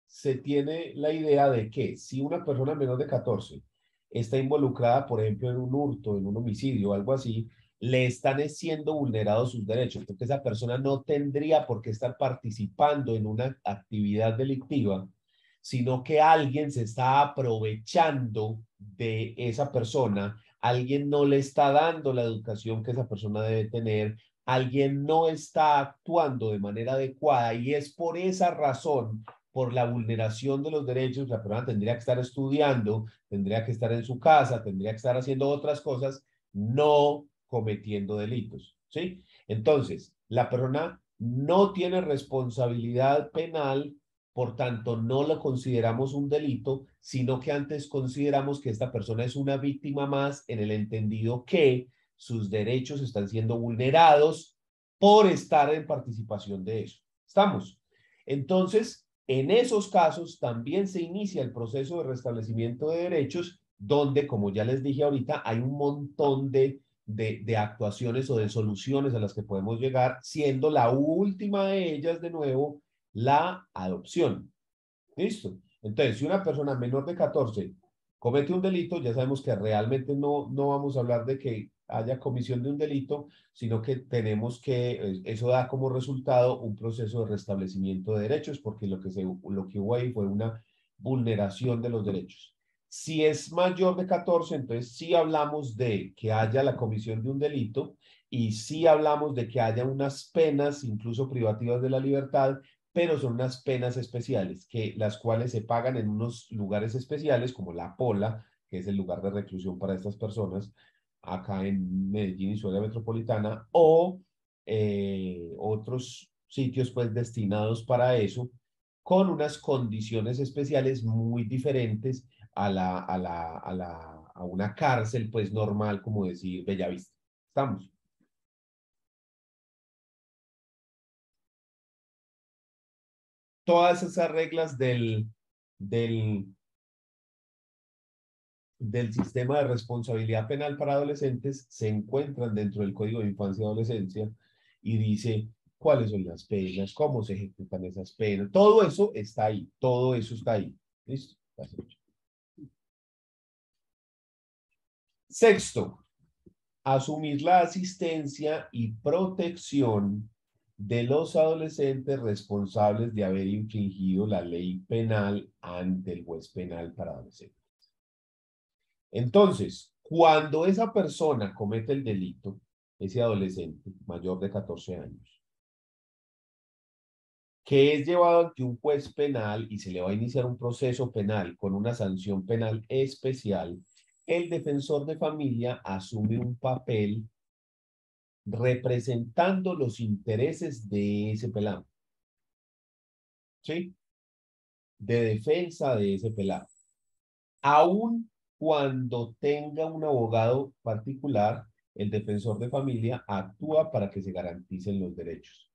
se tiene la idea de que si una persona menor de 14 está involucrada, por ejemplo, en un hurto, en un homicidio o algo así, le están siendo vulnerados sus derechos, porque esa persona no tendría por qué estar participando en una actividad delictiva, sino que alguien se está aprovechando de esa persona, alguien no le está dando la educación que esa persona debe tener, alguien no está actuando de manera adecuada y es por esa razón, por la vulneración de los derechos, la persona tendría que estar estudiando, tendría que estar en su casa, tendría que estar haciendo otras cosas, no cometiendo delitos, ¿sí? Entonces, la persona no tiene responsabilidad penal, por tanto, no lo consideramos un delito, sino que antes consideramos que esta persona es una víctima más en el entendido que sus derechos están siendo vulnerados por estar en participación de eso. ¿Estamos? Entonces, en esos casos también se inicia el proceso de restablecimiento de derechos, donde, como ya les dije ahorita, hay un montón de actuaciones o de soluciones a las que podemos llegar, siendo la última de ellas, de nuevo, la adopción. ¿Listo? Entonces, si una persona menor de 14 comete un delito, ya sabemos que realmente no vamos a hablar de que haya comisión de un delito, sino que tenemos que, eso da como resultado un proceso de restablecimiento de derechos, porque lo que hubo ahí fue una vulneración de los derechos. Si es mayor de 14, entonces sí hablamos de que haya la comisión de un delito y sí hablamos de que haya unas penas, incluso privativas de la libertad, pero son unas penas especiales, las cuales se pagan en unos lugares especiales, como la Pola, que es el lugar de reclusión para estas personas, acá en Medellín y su área metropolitana, o otros sitios pues destinados para eso, con unas condiciones especiales muy diferentes a una cárcel pues normal, como decir Bellavista. ¿Estamos? Todas esas reglas del sistema de responsabilidad penal para adolescentes se encuentran dentro del Código de Infancia y Adolescencia y dice cuáles son las penas, cómo se ejecutan esas penas. Todo eso está ahí, todo eso está ahí. ¿Listo? Sexto, asumir la asistencia y protección de los adolescentes responsables de haber infringido la ley penal ante el juez penal para adolescentes. Entonces, cuando esa persona comete el delito, ese adolescente mayor de 14 años, que es llevado ante un juez penal y se le va a iniciar un proceso penal con una sanción penal especial, el defensor de familia asume un papel representando los intereses de ese pelado. ¿Sí? De defensa de ese pelado. Aún cuando tenga un abogado particular, el defensor de familia actúa para que se garanticen los derechos.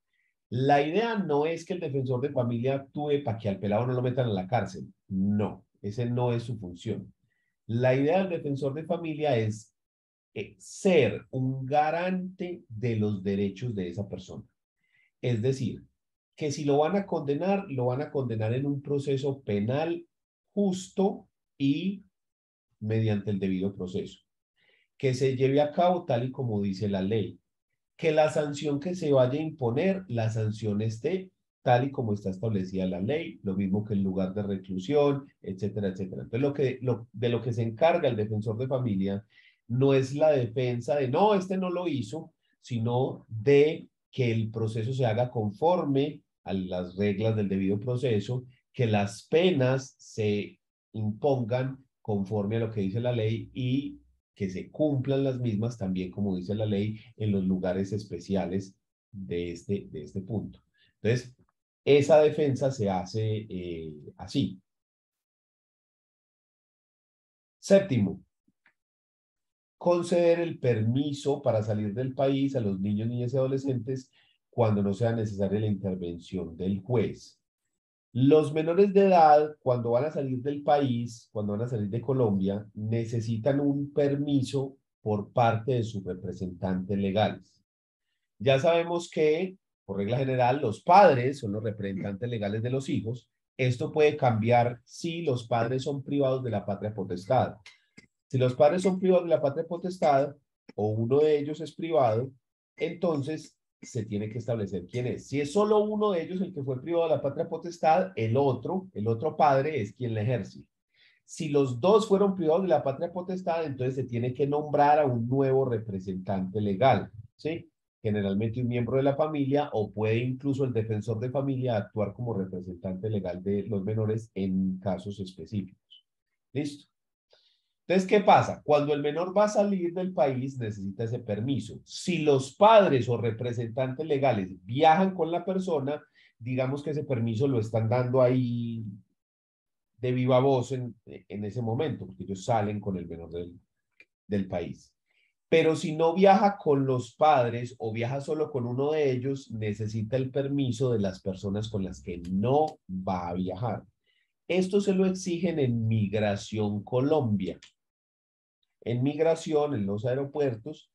La idea no es que el defensor de familia actúe para que al pelado no lo metan a la cárcel. No, ese no es su función. La idea del defensor de familia es ser un garante de los derechos de esa persona. Es decir, que si lo van a condenar en un proceso penal justo y mediante el debido proceso. Que se lleve a cabo tal y como dice la ley. Que la sanción que se vaya a imponer, la sanción esté tal y como está establecida la ley, lo mismo que el lugar de reclusión, etcétera, etcétera. Entonces, de lo que se encarga el defensor de familia no es la defensa de, no, este no lo hizo, sino de que el proceso se haga conforme a las reglas del debido proceso, que las penas se impongan conforme a lo que dice la ley y que se cumplan las mismas también, como dice la ley, en los lugares especiales de este punto. Entonces, esa defensa se hace así. Séptimo, conceder el permiso para salir del país a los niños, niñas y adolescentes cuando no sea necesaria la intervención del juez. Los menores de edad, cuando van a salir del país, cuando van a salir de Colombia, necesitan un permiso por parte de sus representantes legales. Ya sabemos que, por regla general, los padres son los representantes legales de los hijos. Esto puede cambiar si los padres son privados de la patria potestad. Si los padres son privados de la patria potestad o uno de ellos es privado, entonces se tiene que establecer quién es. Si es solo uno de ellos el que fue privado de la patria potestad, el otro padre es quien la ejerce. Si los dos fueron privados de la patria potestad, entonces se tiene que nombrar a un nuevo representante legal, ¿sí? Generalmente un miembro de la familia o puede incluso el defensor de familia actuar como representante legal de los menores en casos específicos. ¿Listo? Entonces, ¿qué pasa? Cuando el menor va a salir del país, necesita ese permiso. Si los padres o representantes legales viajan con la persona, digamos que ese permiso lo están dando ahí de viva voz en ese momento, porque ellos salen con el menor del país. Pero si no viaja con los padres o viaja solo con uno de ellos, necesita el permiso de las personas con las que no va a viajar. Esto se lo exigen en Migración Colombia. En migración, en los aeropuertos,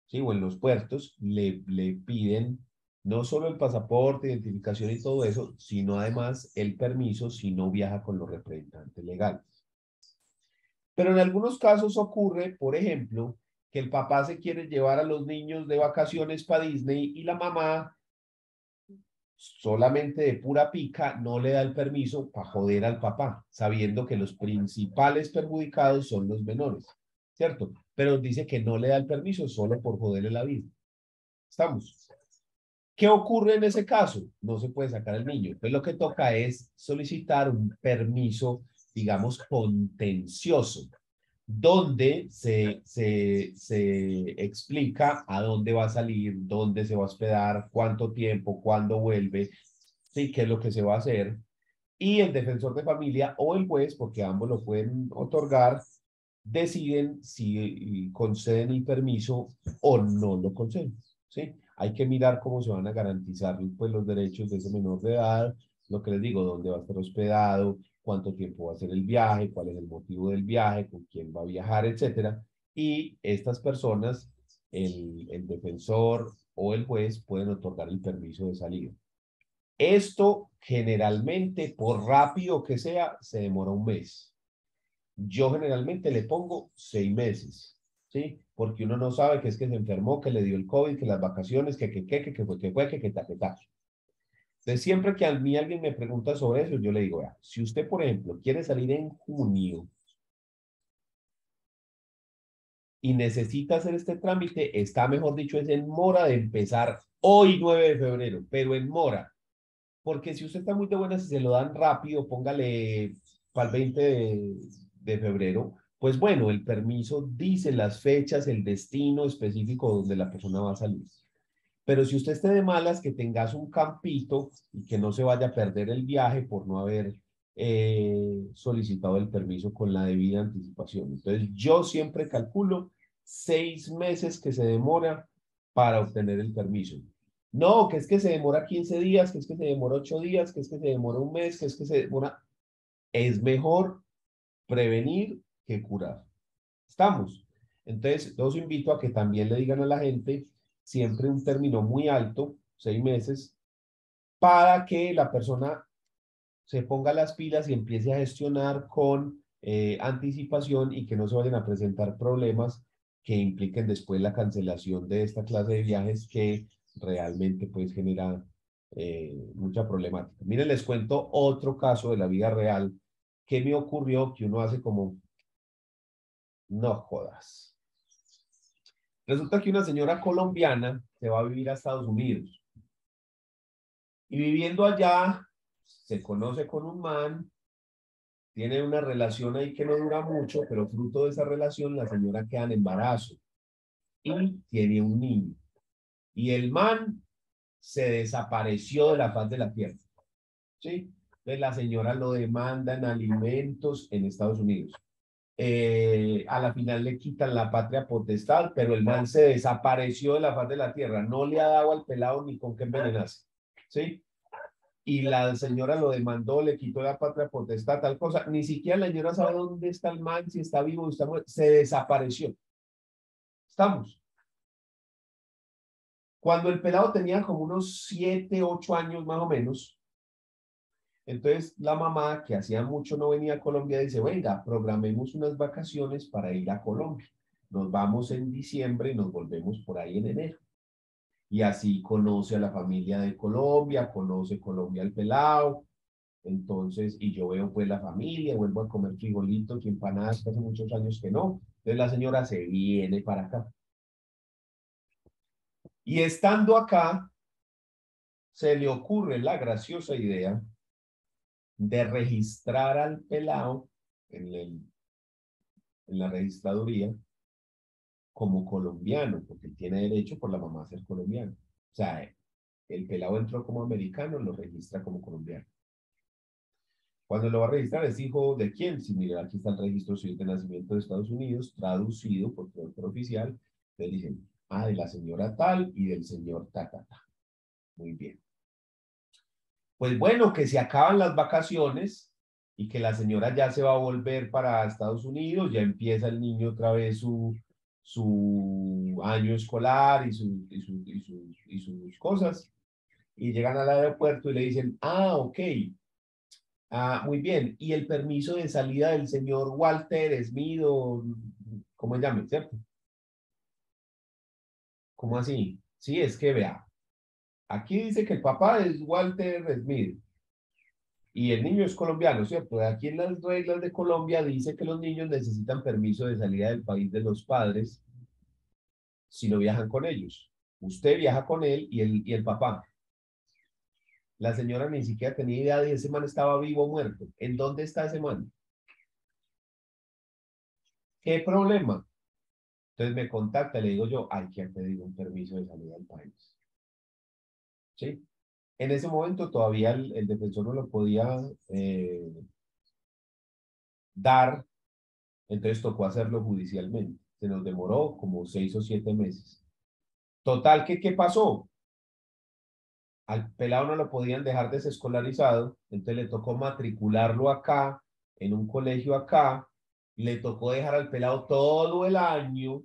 ¿sí? O en los puertos, le piden no solo el pasaporte, identificación y todo eso, sino además el permiso si no viaja con los representantes legales. Pero en algunos casos ocurre, por ejemplo, que el papá se quiere llevar a los niños de vacaciones para Disney y la mamá solamente de pura pica no le da el permiso para joder al papá, sabiendo que los principales perjudicados son los menores, ¿cierto? Pero dice que no le da el permiso solo por joderle la vida. ¿Estamos? ¿Qué ocurre en ese caso? No se puede sacar al niño. Entonces lo que toca es solicitar un permiso, digamos, contencioso, donde se explica a dónde va a salir, dónde se va a hospedar, cuánto tiempo, cuándo vuelve, sí, qué es lo que se va a hacer. Y el defensor de familia o el juez, porque ambos lo pueden otorgar, deciden si conceden el permiso o no lo conceden, ¿sí? Hay que mirar cómo se van a garantizar pues, los derechos de ese menor de edad, lo que les digo, dónde va a estar hospedado, cuánto tiempo va a ser el viaje, cuál es el motivo del viaje, con quién va a viajar, etcétera. Y estas personas, el defensor o el juez pueden otorgar el permiso de salida. Esto generalmente, por rápido que sea, se demora un mes. Yo generalmente le pongo 6 meses, ¿sí? Porque uno no sabe que es que se enfermó, que le dio el COVID, que las vacaciones, que fue, que ta. Entonces, siempre que a mí alguien me pregunta sobre eso, yo le digo, vea, si usted, por ejemplo, quiere salir en junio y necesita hacer este trámite, está, mejor dicho, es en mora de empezar hoy, 9 de febrero, pero en mora. Porque si usted está muy de buenas y se lo dan rápido, póngale para el 20 de febrero, pues bueno, el permiso dice las fechas, el destino específico donde la persona va a salir. Pero si usted esté de malas, que tengas un campito y que no se vaya a perder el viaje por no haber solicitado el permiso con la debida anticipación. Entonces, yo siempre calculo 6 meses que se demora para obtener el permiso. No, que es que se demora 15 días, que es que se demora 8 días, que es que se demora un mes, que es que se demora... Es mejor prevenir que curar. ¿Estamos? Entonces, los invito a que también le digan a la gente siempre un término muy alto, 6 meses, para que la persona se ponga las pilas y empiece a gestionar con anticipación y que no se vayan a presentar problemas que impliquen después la cancelación de esta clase de viajes que realmente pues genera mucha problemática. Miren, les cuento otro caso de la vida real que me ocurrió que uno hace como, no jodas. Resulta que una señora colombiana se va a vivir a Estados Unidos y viviendo allá se conoce con un man, tiene una relación ahí que no dura mucho, pero fruto de esa relación la señora queda en embarazo y tiene un niño. Y el man se desapareció de la faz de la tierra, ¿sí? Entonces la señora lo demanda en alimentos en Estados Unidos. A la final le quitan la patria potestad, pero el man se desapareció de la faz de la tierra, no le ha dado al pelado ni con qué envenenarse, ¿sí? Y la señora lo demandó, le quitó la patria potestad, tal cosa, ni siquiera la señora sabe dónde está el man, si está vivo o está muerto, se desapareció. Estamos. Cuando el pelado tenía como unos 7, 8 años más o menos, entonces la mamá, que hacía mucho no venía a Colombia, dice, venga, programemos unas vacaciones para ir a Colombia. Nos vamos en diciembre y nos volvemos por ahí en enero. Y así conoce a la familia de Colombia, conoce Colombia al pelado. Entonces, y yo veo pues la familia, vuelvo a comer frijolitos y empanadas, que hace muchos años que no. Entonces la señora se viene para acá. Y estando acá, se le ocurre la graciosa idea de registrar al pelado en la registraduría como colombiano, porque tiene derecho por la mamá a ser colombiano. O sea, el pelado entró como americano, lo registra como colombiano. Cuando lo va a registrar, ¿es hijo de quién? Si mira, aquí está el registro civil de nacimiento de Estados Unidos, traducido por traductor oficial. Le dicen, de la señora tal y del señor ta. Muy bien. Pues bueno, que se acaban las vacaciones y que la señora ya se va a volver para Estados Unidos, ya empieza el niño otra vez su año escolar y sus cosas. Y llegan al aeropuerto y le dicen, ok. Muy bien. Y el permiso de salida del señor Walter Smith o como llame, ¿cierto? ¿Cómo así? Sí, es que vea, aquí dice que el papá es Walter Smith y el niño es colombiano, ¿cierto? Aquí en las reglas de Colombia dice que los niños necesitan permiso de salida del país de los padres si no viajan con ellos. Usted viaja con él y el papá. La señora ni siquiera tenía idea de ese man estaba vivo o muerto. ¿En dónde está ese man? ¿Qué problema? Entonces me contacta, le digo yo, hay que pedir un permiso de salida del país. ¿Sí? En ese momento todavía el defensor no lo podía dar, entonces tocó hacerlo judicialmente. Se nos demoró como 6 o 7 meses. Total, ¿qué pasó? Al pelado no lo podían dejar desescolarizado, entonces le tocó matricularlo acá, en un colegio acá, le tocó dejar al pelado todo el año,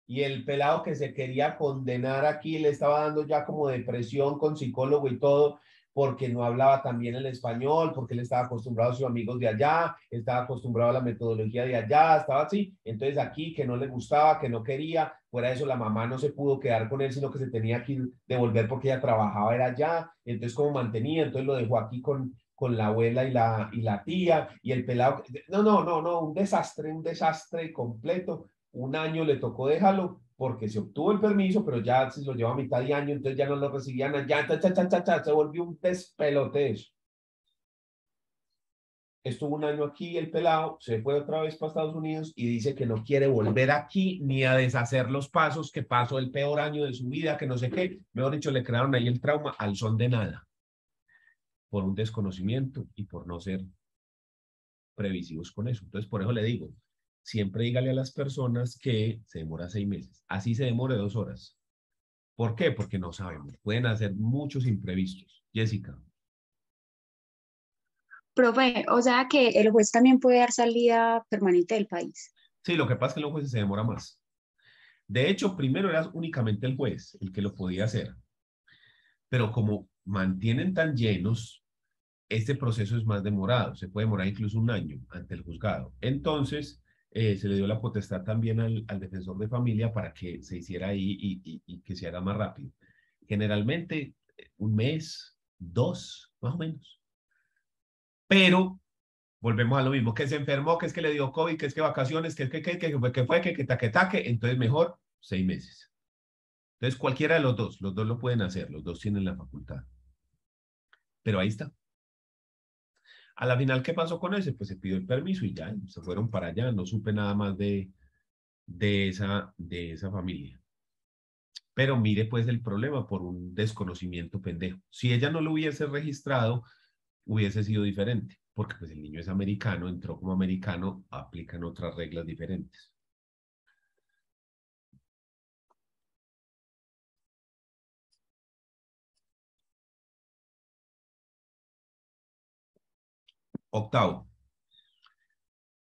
y el pelado que se quería condenar aquí le estaba dando ya como depresión con psicólogo y todo, porque no hablaba tan bien el español, porque él estaba acostumbrado a sus amigos de allá, estaba acostumbrado a la metodología de allá, estaba así. Entonces aquí que no le gustaba, que no quería, fuera de eso la mamá no se pudo quedar con él, sino que se tenía que devolver porque ella trabajaba, era allá. Entonces como mantenía, entonces lo dejó aquí con la abuela y la tía, y el pelado, no, un desastre completo. Un año le tocó dejarlo porque se obtuvo el permiso, pero ya se lo lleva a mitad de año, entonces ya no lo recibían allá, se volvió un despelote eso. Estuvo un año aquí el pelado, se fue otra vez para Estados Unidos y dice que no quiere volver aquí ni a deshacer los pasos, que pasó el peor año de su vida, que no sé qué. Mejor dicho, le crearon ahí el trauma al son de nada, por un desconocimiento y por no ser previsivos con eso. Entonces, por eso le digo, siempre dígale a las personas que se demora 6 meses. Así se demore 2 horas. ¿Por qué? Porque no sabemos. Pueden hacer muchos imprevistos. Jessica. Profe, o sea que el juez también puede dar salida permanente del país. Sí, lo que pasa es que los jueces se demora más. De hecho, primero era únicamente el juez el que lo podía hacer. Pero como mantienen tan llenos, este proceso es más demorado. Se puede demorar incluso un año ante el juzgado. Entonces, se le dio la potestad también al defensor de familia para que se hiciera ahí y que se haga más rápido. Generalmente, un mes, 2, más o menos. Pero volvemos a lo mismo, que se enfermó, que es que le dio COVID, que es que vacaciones, que fue, que taque, entonces mejor 6 meses. Entonces cualquiera de los dos lo pueden hacer, los dos tienen la facultad. Pero ahí está. A la final, ¿qué pasó con ese? Pues se pidió el permiso y ya, se fueron para allá, no supe nada más de esa familia. Pero mire pues el problema por un desconocimiento pendejo. Si ella no lo hubiese registrado, hubiese sido diferente, porque pues el niño es americano, entró como americano, aplican otras reglas diferentes. Octavo,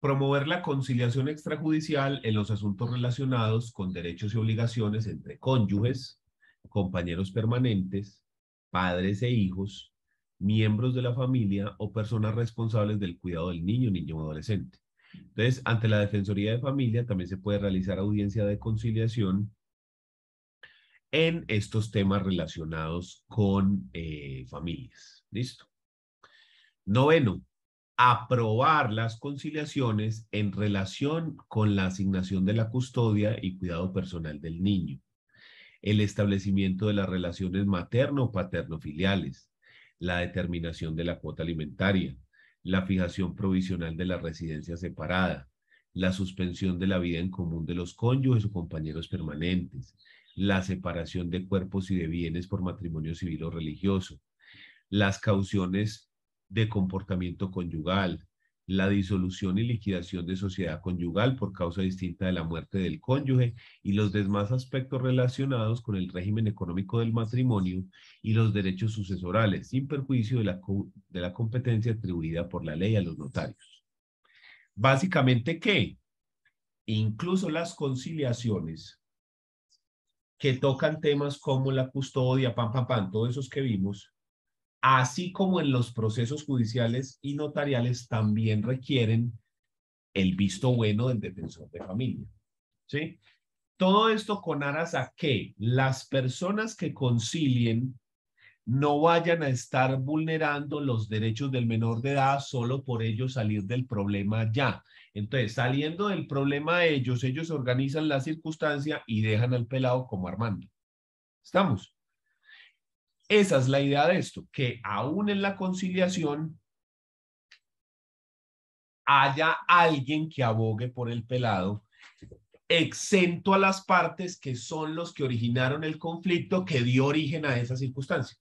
promover la conciliación extrajudicial en los asuntos relacionados con derechos y obligaciones entre cónyuges, compañeros permanentes, padres e hijos, miembros de la familia o personas responsables del cuidado del niño o adolescente. Entonces, ante la Defensoría de Familia también se puede realizar audiencia de conciliación en estos temas relacionados con familias. ¿Listo? Noveno, aprobar las conciliaciones en relación con la asignación de la custodia y cuidado personal del niño, el establecimiento de las relaciones materno-paterno-filiales, la determinación de la cuota alimentaria, la fijación provisional de la residencia separada, la suspensión de la vida en común de los cónyuges o compañeros permanentes, la separación de cuerpos y de bienes por matrimonio civil o religioso, las cauciones de comportamiento conyugal, la disolución y liquidación de sociedad conyugal por causa distinta de la muerte del cónyuge y los demás aspectos relacionados con el régimen económico del matrimonio y los derechos sucesorales, sin perjuicio de la competencia atribuida por la ley a los notarios. Básicamente, ¿qué? Incluso las conciliaciones que tocan temas como la custodia, todos esos que vimos, así como en los procesos judiciales y notariales, también requieren el visto bueno del defensor de familia. ¿Sí? Todo esto con aras a que las personas que concilien no vayan a estar vulnerando los derechos del menor de edad solo por ellos salir del problema ya. Entonces, saliendo del problema ellos organizan la circunstancia y dejan al pelado como Armando. ¿Estamos? Esa es la idea de esto, que aún en la conciliación haya alguien que abogue por el pelado, exento a las partes que son los que originaron el conflicto que dio origen a esa circunstancia.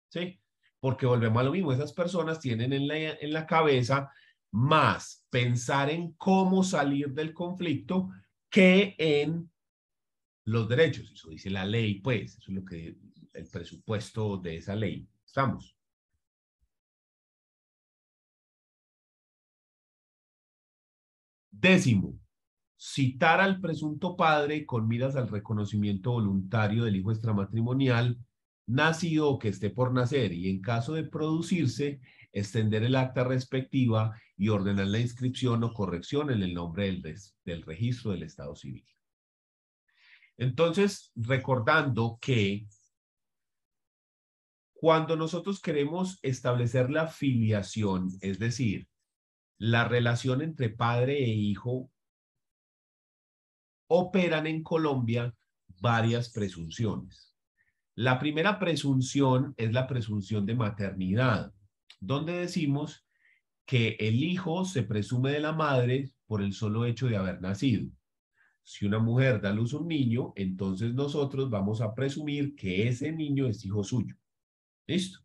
¿Sí? Porque volvemos a lo mismo, esas personas tienen en la cabeza más pensar en cómo salir del conflicto que en los derechos. Eso dice la ley, pues, eso es lo que el presupuesto de esa ley. ¿Estamos? Décimo, citar al presunto padre con miras al reconocimiento voluntario del hijo extramatrimonial nacido o que esté por nacer y en caso de producirse, extender el acta respectiva y ordenar la inscripción o corrección en el nombre del registro del Estado civil. Entonces, recordando que cuando nosotros queremos establecer la filiación, es decir, la relación entre padre e hijo, operan en Colombia varias presunciones. La primera presunción es la presunción de maternidad, donde decimos que el hijo se presume de la madre por el solo hecho de haber nacido. Si una mujer da a luz a un niño, entonces nosotros vamos a presumir que ese niño es hijo suyo. ¿Listo?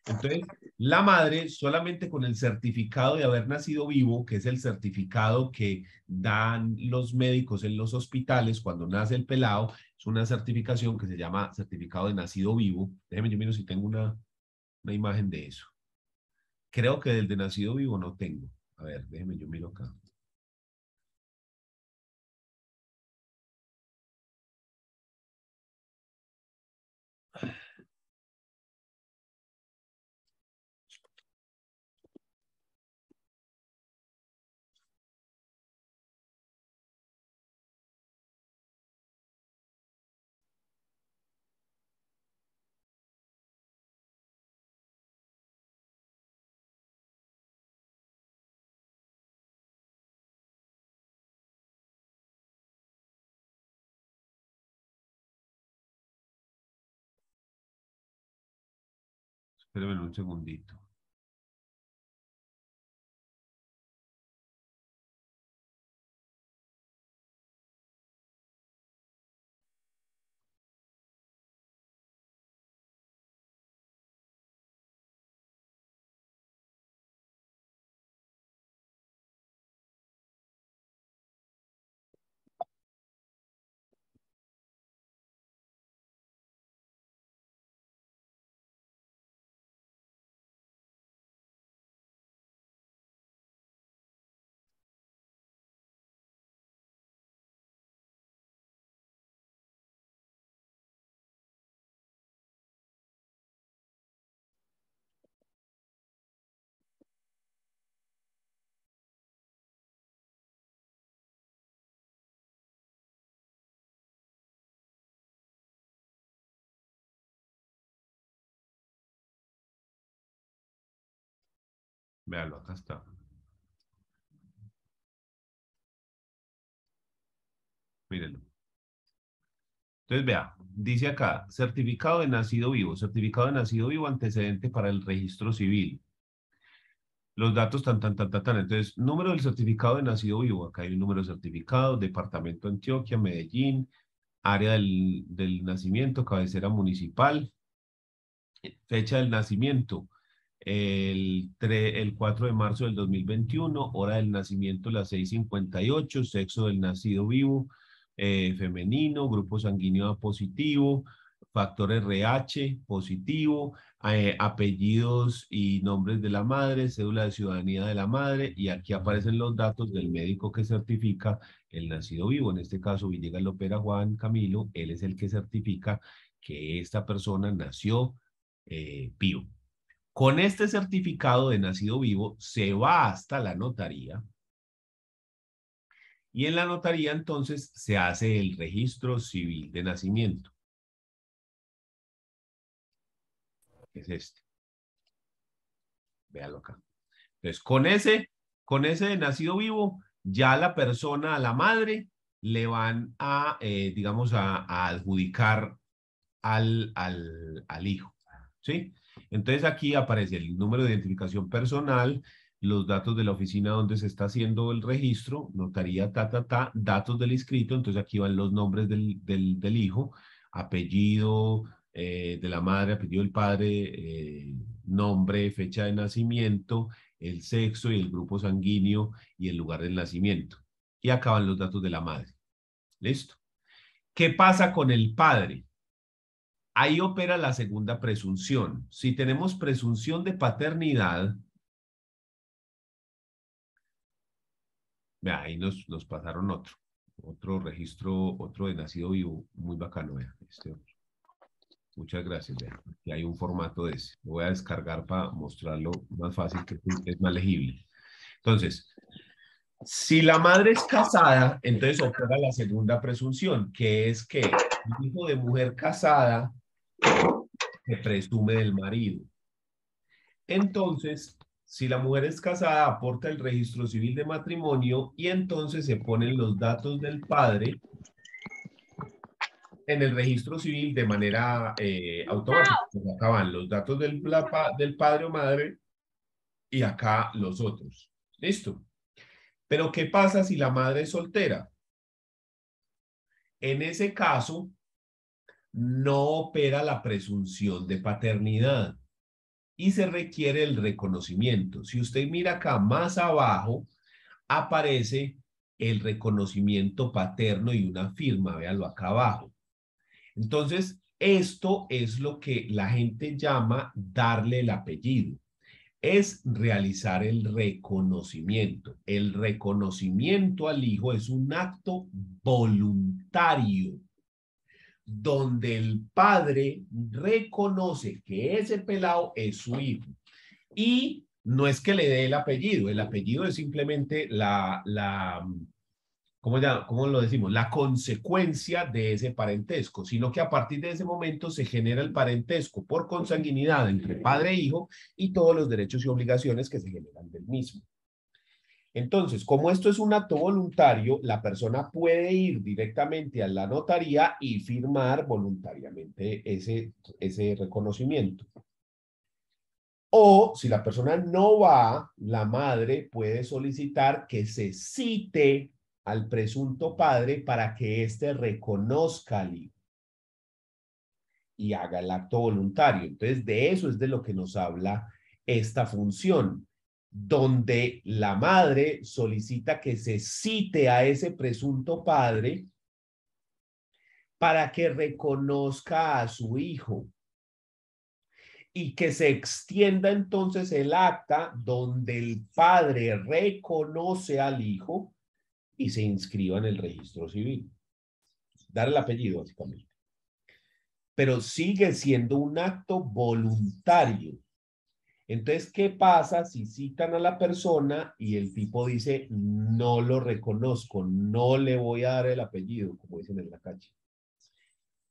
Entonces, la madre solamente con el certificado de haber nacido vivo, que es el certificado que dan los médicos en los hospitales cuando nace el pelado, es una certificación que se llama certificado de nacido vivo. Déjeme, yo miro si tengo una imagen de eso. Creo que del de nacido vivo no tengo. A ver, déjeme, yo miro acá. Espérenme un segundito. Véalo, acá está. Mírenlo. Entonces, vea, dice acá, certificado de nacido vivo antecedente para el registro civil. Los datos tan. Entonces, número del certificado de nacido vivo. Acá hay un número de certificado, departamento Antioquia, Medellín, área del nacimiento, cabecera municipal, fecha del nacimiento, el 4 de marzo del 2021, hora del nacimiento las 6:58, sexo del nacido vivo, femenino, grupo sanguíneo A positivo, factor RH positivo, apellidos y nombres de la madre, cédula de ciudadanía de la madre, y aquí aparecen los datos del médico que certifica el nacido vivo. En este caso, Villegas Lopera Juan Camilo, él es el que certifica que esta persona nació vivo. Con este certificado de nacido vivo se va hasta la notaría Y en la notaría entonces se hace el registro civil de nacimiento. Es este. Véalo acá. Entonces, con ese de nacido vivo, ya la persona, a la madre, le van a, digamos, a adjudicar al hijo, ¿sí? Entonces aquí aparece el número de identificación personal, los datos de la oficina donde se está haciendo el registro, notaría, datos del inscrito, entonces aquí van los nombres del hijo, apellido de la madre, apellido del padre, nombre, fecha de nacimiento, el sexo y el grupo sanguíneo y el lugar del nacimiento. Y acaban los datos de la madre. ¿Listo? ¿Qué pasa con el padre? Ahí opera la segunda presunción. Si tenemos presunción de paternidad, vea, ahí nos pasaron otro registro, otro de nacido vivo, muy bacano, vea, este otro. Muchas gracias, vea. Aquí hay un formato de ese. Lo voy a descargar para mostrarlo más fácil, que es más legible. Entonces, si la madre es casada, entonces opera la segunda presunción, que es que el hijo de mujer casada se presume del marido. Entonces, si la mujer es casada, aporta el registro civil de matrimonio y entonces se ponen los datos del padre en el registro civil de manera automática. Acá van los datos del padre o madre y acá los otros. ¿Listo? Pero ¿qué pasa si la madre es soltera? En ese caso, no opera la presunción de paternidad y se requiere el reconocimiento. Si usted mira acá más abajo, aparece el reconocimiento paterno y una firma, véalo acá abajo. Entonces, esto es lo que la gente llama darle el apellido. Es realizar el reconocimiento. El reconocimiento al hijo es un acto voluntario donde el padre reconoce que ese pelado es su hijo. Y no es que le dé el apellido es simplemente ¿cómo lo decimos? La consecuencia de ese parentesco, sino que a partir de ese momento se genera el parentesco por consanguinidad entre padre e hijo y todos los derechos y obligaciones que se generan del mismo. Entonces, como esto es un acto voluntario, la persona puede ir directamente a la notaría y firmar voluntariamente ese reconocimiento. O si la persona no va, la madre puede solicitar que se cite al presunto padre para que éste reconozca al hijo y haga el acto voluntario. Entonces, de eso es de lo que nos habla esta función, donde la madre solicita que se cite a ese presunto padre para que reconozca a su hijo y que se extienda entonces el acta donde el padre reconoce al hijo y se inscriba en el registro civil. Dar el apellido, básicamente. Pero sigue siendo un acto voluntario. Entonces, ¿qué pasa si citan a la persona y el tipo dice, no lo reconozco, no le voy a dar el apellido, como dicen en la calle?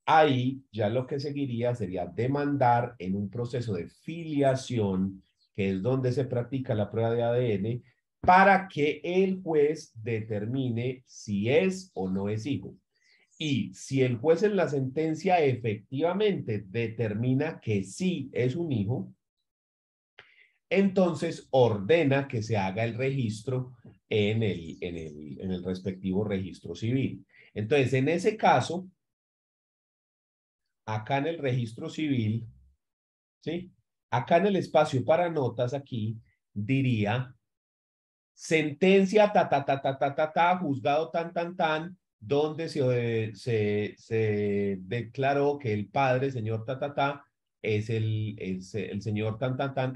Ahí ya lo que seguiría sería demandar en un proceso de filiación, que es donde se practica la prueba de ADN, para que el juez determine si es o no es hijo. Y si el juez en la sentencia efectivamente determina que sí es un hijo, entonces ordena que se haga el registro en el respectivo registro civil. Entonces, en ese caso, acá en el registro civil, ¿sí? Acá en el espacio para notas, aquí diría sentencia, juzgado donde se declaró que el padre, señor es el señor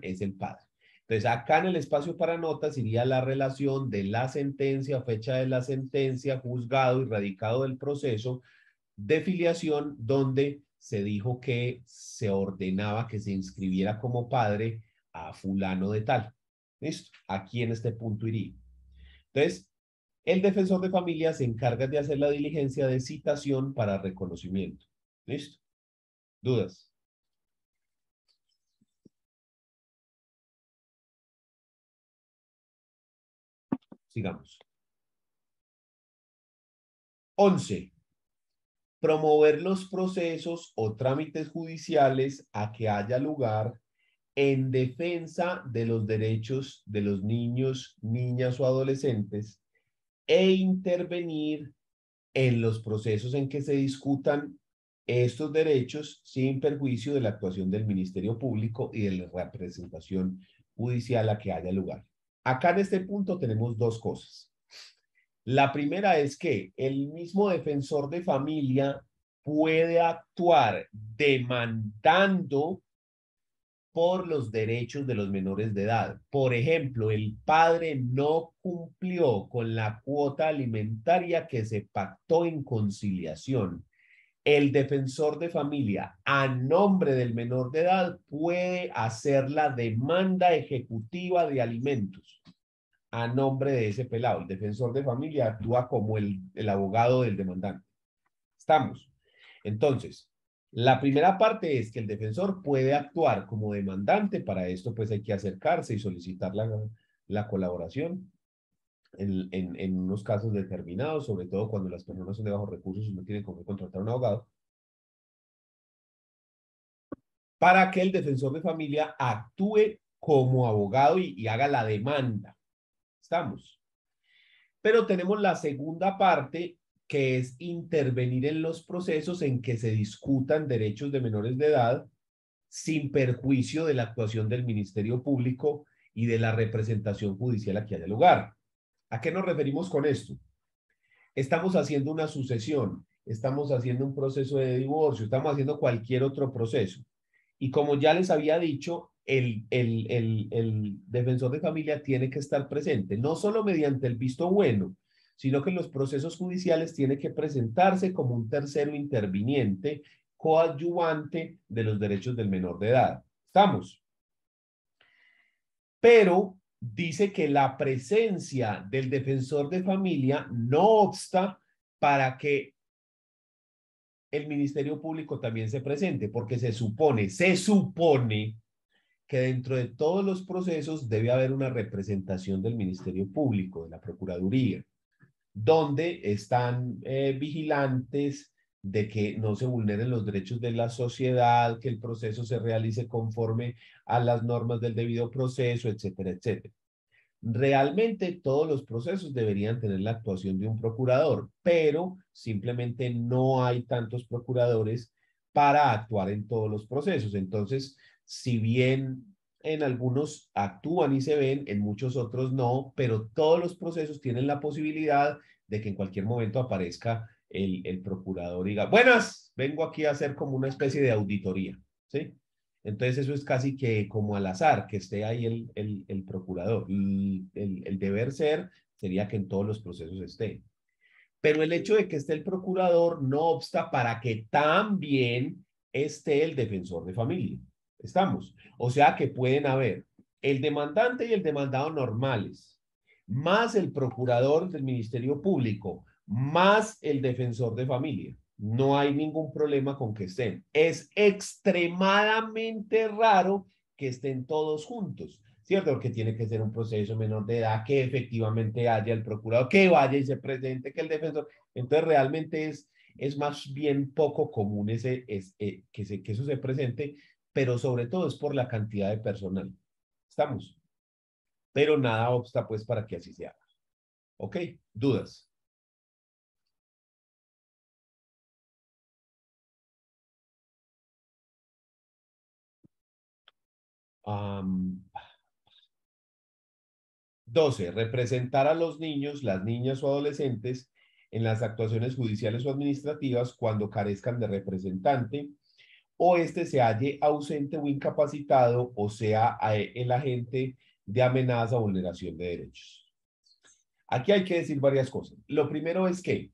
es el padre. Entonces, acá en el espacio para notas iría la relación de la sentencia, fecha de la sentencia, juzgado y radicado del proceso de filiación, donde se dijo que se ordenaba que se inscribiera como padre a fulano de tal. ¿Listo? Aquí en este punto iría. Entonces, El defensor de familia se encarga de hacer la diligencia de citación para reconocimiento. ¿Listo? ¿Dudas? Sigamos. 11. Promover los procesos o trámites judiciales a que haya lugar en defensa de los derechos de los niños, niñas o adolescentes e intervenir en los procesos en que se discutan estos derechos sin perjuicio de la actuación del Ministerio Público y de la representación judicial a que haya lugar. Acá en este punto tenemos dos cosas. La primera es que el mismo defensor de familia puede actuar demandando por los derechos de los menores de edad. Por ejemplo, el padre no cumplió con la cuota alimentaria que se pactó en conciliación. El defensor de familia, a nombre del menor de edad, puede hacer la demanda ejecutiva de alimentos a nombre de ese pelado. El defensor de familia actúa como el abogado del demandante. ¿Estamos? Entonces, la primera parte es que el defensor puede actuar como demandante. Para esto, pues hay que acercarse y solicitar la colaboración en unos casos determinados, sobre todo cuando las personas son de bajos recursos y no tienen con qué contratar a un abogado, para que el defensor de familia actúe como abogado y haga la demanda. ¿Estamos? Pero tenemos la segunda parte, que es intervenir en los procesos en que se discutan derechos de menores de edad sin perjuicio de la actuación del Ministerio Público y de la representación judicial a que haya lugar. ¿A qué nos referimos con esto? Estamos haciendo una sucesión, estamos haciendo un proceso de divorcio, estamos haciendo cualquier otro proceso. Y como ya les había dicho, el defensor de familia tiene que estar presente, no solo mediante el visto bueno, sino que en los procesos judiciales tiene que presentarse como un tercero interviniente, coadyuvante de los derechos del menor de edad. ¿Estamos? Pero dice que la presencia del defensor de familia no obsta para que el Ministerio Público también se presente, porque se supone que dentro de todos los procesos debe haber una representación del Ministerio Público, de la Procuraduría, donde están vigilantes de que no se vulneren los derechos de la sociedad, que el proceso se realice conforme a las normas del debido proceso, etcétera, etcétera. Realmente todos los procesos deberían tener la actuación de un procurador, pero simplemente no hay tantos procuradores para actuar en todos los procesos. Entonces, si bien en algunos actúan y se ven, en muchos otros no, pero todos los procesos tienen la posibilidad de que en cualquier momento aparezca el procurador y diga, buenas, vengo aquí a hacer como una especie de auditoría, ¿sí? Entonces eso es casi que como al azar, que esté ahí el procurador. El deber ser sería que en todos los procesos esté. Pero el hecho de que esté el procurador no obsta para que también esté el defensor de familia. ¿Estamos? O sea que pueden haber el demandante y el demandado normales, más el procurador del Ministerio Público, más el defensor de familia. No hay ningún problema con que estén. Es extremadamente raro que estén todos juntos, ¿cierto? Porque tiene que ser un proceso menor de edad, que efectivamente haya el procurador, que vaya y se presente, que el defensor. Entonces, realmente es más bien poco común que eso se presente, pero sobre todo es por la cantidad de personal. ¿Estamos? Pero nada obsta pues para que así se haga. ¿Ok? ¿Dudas? Um, 12. Representar a los niños, las niñas o adolescentes en las actuaciones judiciales o administrativas cuando carezcan de representante o este se halle ausente o incapacitado o sea el agente de amenaza o vulneración de derechos. Aquí hay que decir varias cosas. Lo primero es que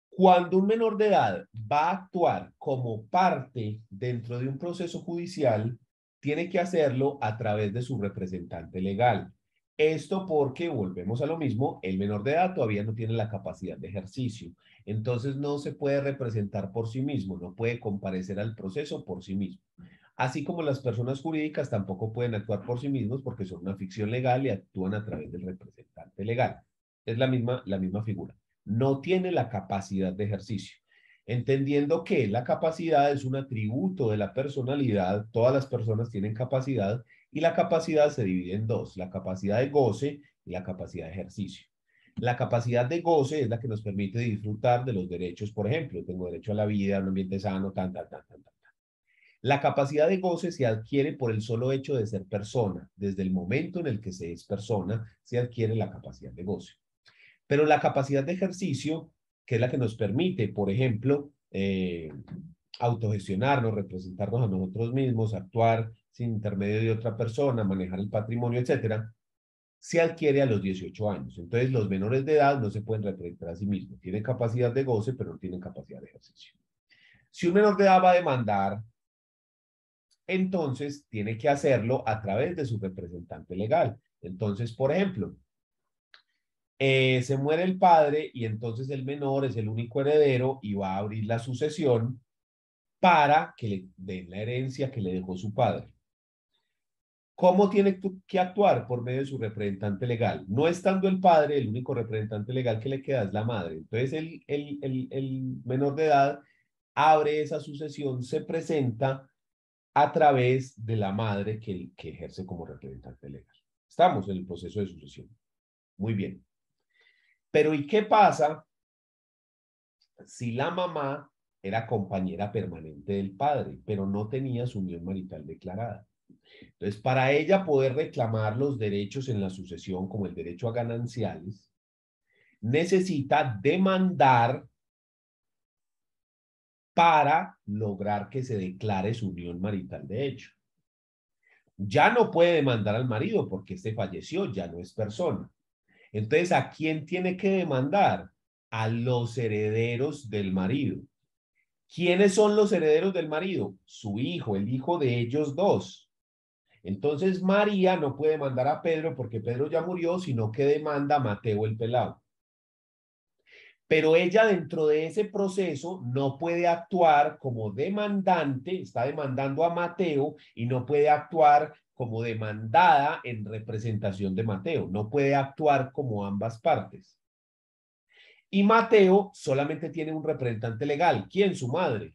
cuando un menor de edad va a actuar como parte dentro de un proceso judicial, tiene que hacerlo a través de su representante legal. Esto porque, volvemos a lo mismo, el menor de edad todavía no tiene la capacidad de ejercicio. Entonces no se puede representar por sí mismo, no puede comparecer al proceso por sí mismo. Así como las personas jurídicas tampoco pueden actuar por sí mismos porque son una ficción legal y actúan a través del representante legal. Es la misma figura. No tiene la capacidad de ejercicio. Entendiendo que la capacidad es un atributo de la personalidad, todas las personas tienen capacidad y la capacidad se divide en dos, la capacidad de goce y la capacidad de ejercicio. La capacidad de goce es la que nos permite disfrutar de los derechos, por ejemplo, tengo derecho a la vida, a un ambiente sano, tan. La capacidad de goce se adquiere por el solo hecho de ser persona. Desde el momento en el que se es persona, se adquiere la capacidad de goce. Pero la capacidad de ejercicio, que es la que nos permite, por ejemplo, autogestionarnos, representarnos a nosotros mismos, actuar sin intermedio de otra persona, manejar el patrimonio, etcétera, se adquiere a los 18 años. Entonces, los menores de edad no se pueden representar a sí mismos. Tienen capacidad de goce, pero no tienen capacidad de ejercicio. Si un menor de edad va a demandar, entonces tiene que hacerlo a través de su representante legal. Entonces, por ejemplo, se muere el padre y entonces el menor es el único heredero y va a abrir la sucesión para que le den la herencia que le dejó su padre. ¿Cómo tiene que actuar? Por medio de su representante legal. No estando el padre, el único representante legal que le queda es la madre. Entonces el menor de edad abre esa sucesión, se presenta a través de la madre que ejerce como representante legal. Estamos en el proceso de sucesión. Muy bien. Pero ¿y qué pasa si la mamá era compañera permanente del padre, pero no tenía su unión marital declarada? Entonces, para ella poder reclamar los derechos en la sucesión, como el derecho a gananciales, necesita demandar para lograr que se declare su unión marital de hecho. Ya no puede demandar al marido porque este falleció, ya no es persona. Entonces, ¿a quién tiene que demandar? A los herederos del marido. ¿Quiénes son los herederos del marido? Su hijo, el hijo de ellos dos. Entonces, María no puede demandar a Pedro porque Pedro ya murió, sino que demanda a Mateo el pelado. Pero ella dentro de ese proceso no puede actuar como demandante, está demandando a Mateo y no puede actuar como demandada en representación de Mateo, no puede actuar como ambas partes. Y Mateo solamente tiene un representante legal, ¿quién? Su madre.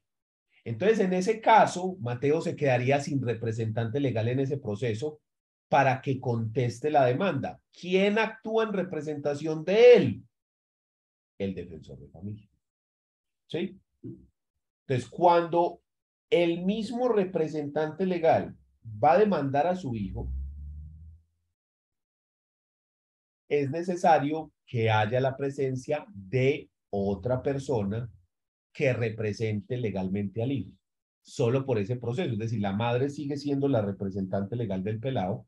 Entonces, en ese caso, Mateo se quedaría sin representante legal en ese proceso para que conteste la demanda. ¿Quién actúa en representación de él? El defensor de familia. ¿Sí? Entonces, cuando el mismo representante legal va a demandar a su hijo, es necesario que haya la presencia de otra persona que represente legalmente al hijo, solo por ese proceso. Es decir, la madre sigue siendo la representante legal del pelado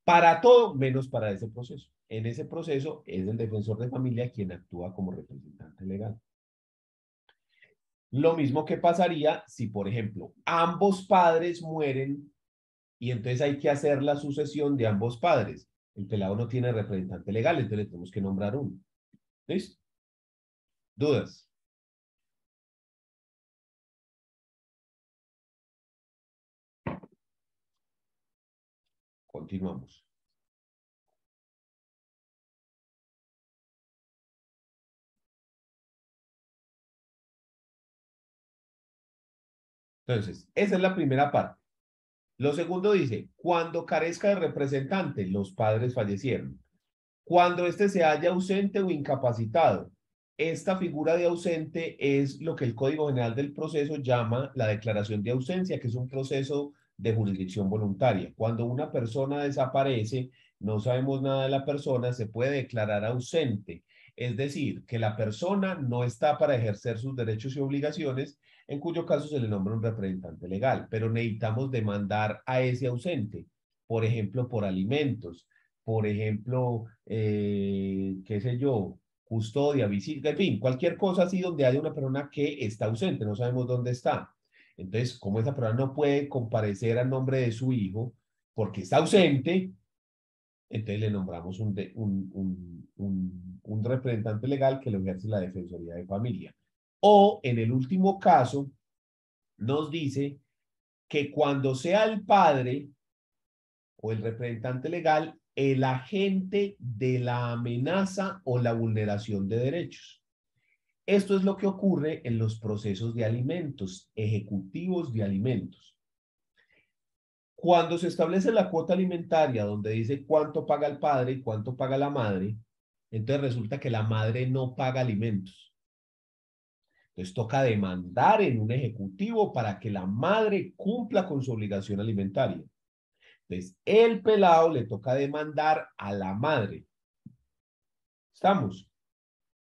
para todo menos para ese proceso. En ese proceso es el defensor de familia quien actúa como representante legal. Lo mismo que pasaría si, por ejemplo, ambos padres mueren y entonces hay que hacer la sucesión de ambos padres. El pelado no tiene representante legal, entonces le tenemos que nombrar uno. ¿Listo? ¿Dudas? Continuamos. Entonces, esa es la primera parte. Lo segundo dice, cuando carezca de representante, los padres fallecieron. Cuando éste se halla ausente o incapacitado, esta figura de ausente es lo que el Código General del Proceso llama la declaración de ausencia, que es un proceso de jurisdicción voluntaria. Cuando una persona desaparece, no sabemos nada de la persona, se puede declarar ausente. Es decir, que la persona no está para ejercer sus derechos y obligaciones, en cuyo caso se le nombra un representante legal, pero necesitamos demandar a ese ausente, por ejemplo, por alimentos, por ejemplo, qué sé yo, custodia, visita, en fin, cualquier cosa así donde haya una persona que está ausente, no sabemos dónde está. Entonces, como esa persona no puede comparecer a nombre de su hijo porque está ausente, entonces le nombramos un representante legal que lo ejerce la Defensoría de Familia. O en el último caso, nos dice que cuando sea el padre o el representante legal, el agente de la amenaza o la vulneración de derechos. Esto es lo que ocurre en los procesos de alimentos, ejecutivos de alimentos. Cuando se establece la cuota alimentaria, donde dice cuánto paga el padre y cuánto paga la madre, entonces resulta que la madre no paga alimentos. Entonces toca demandar en un ejecutivo para que la madre cumpla con su obligación alimentaria. Entonces el pelado le toca demandar a la madre. ¿Estamos?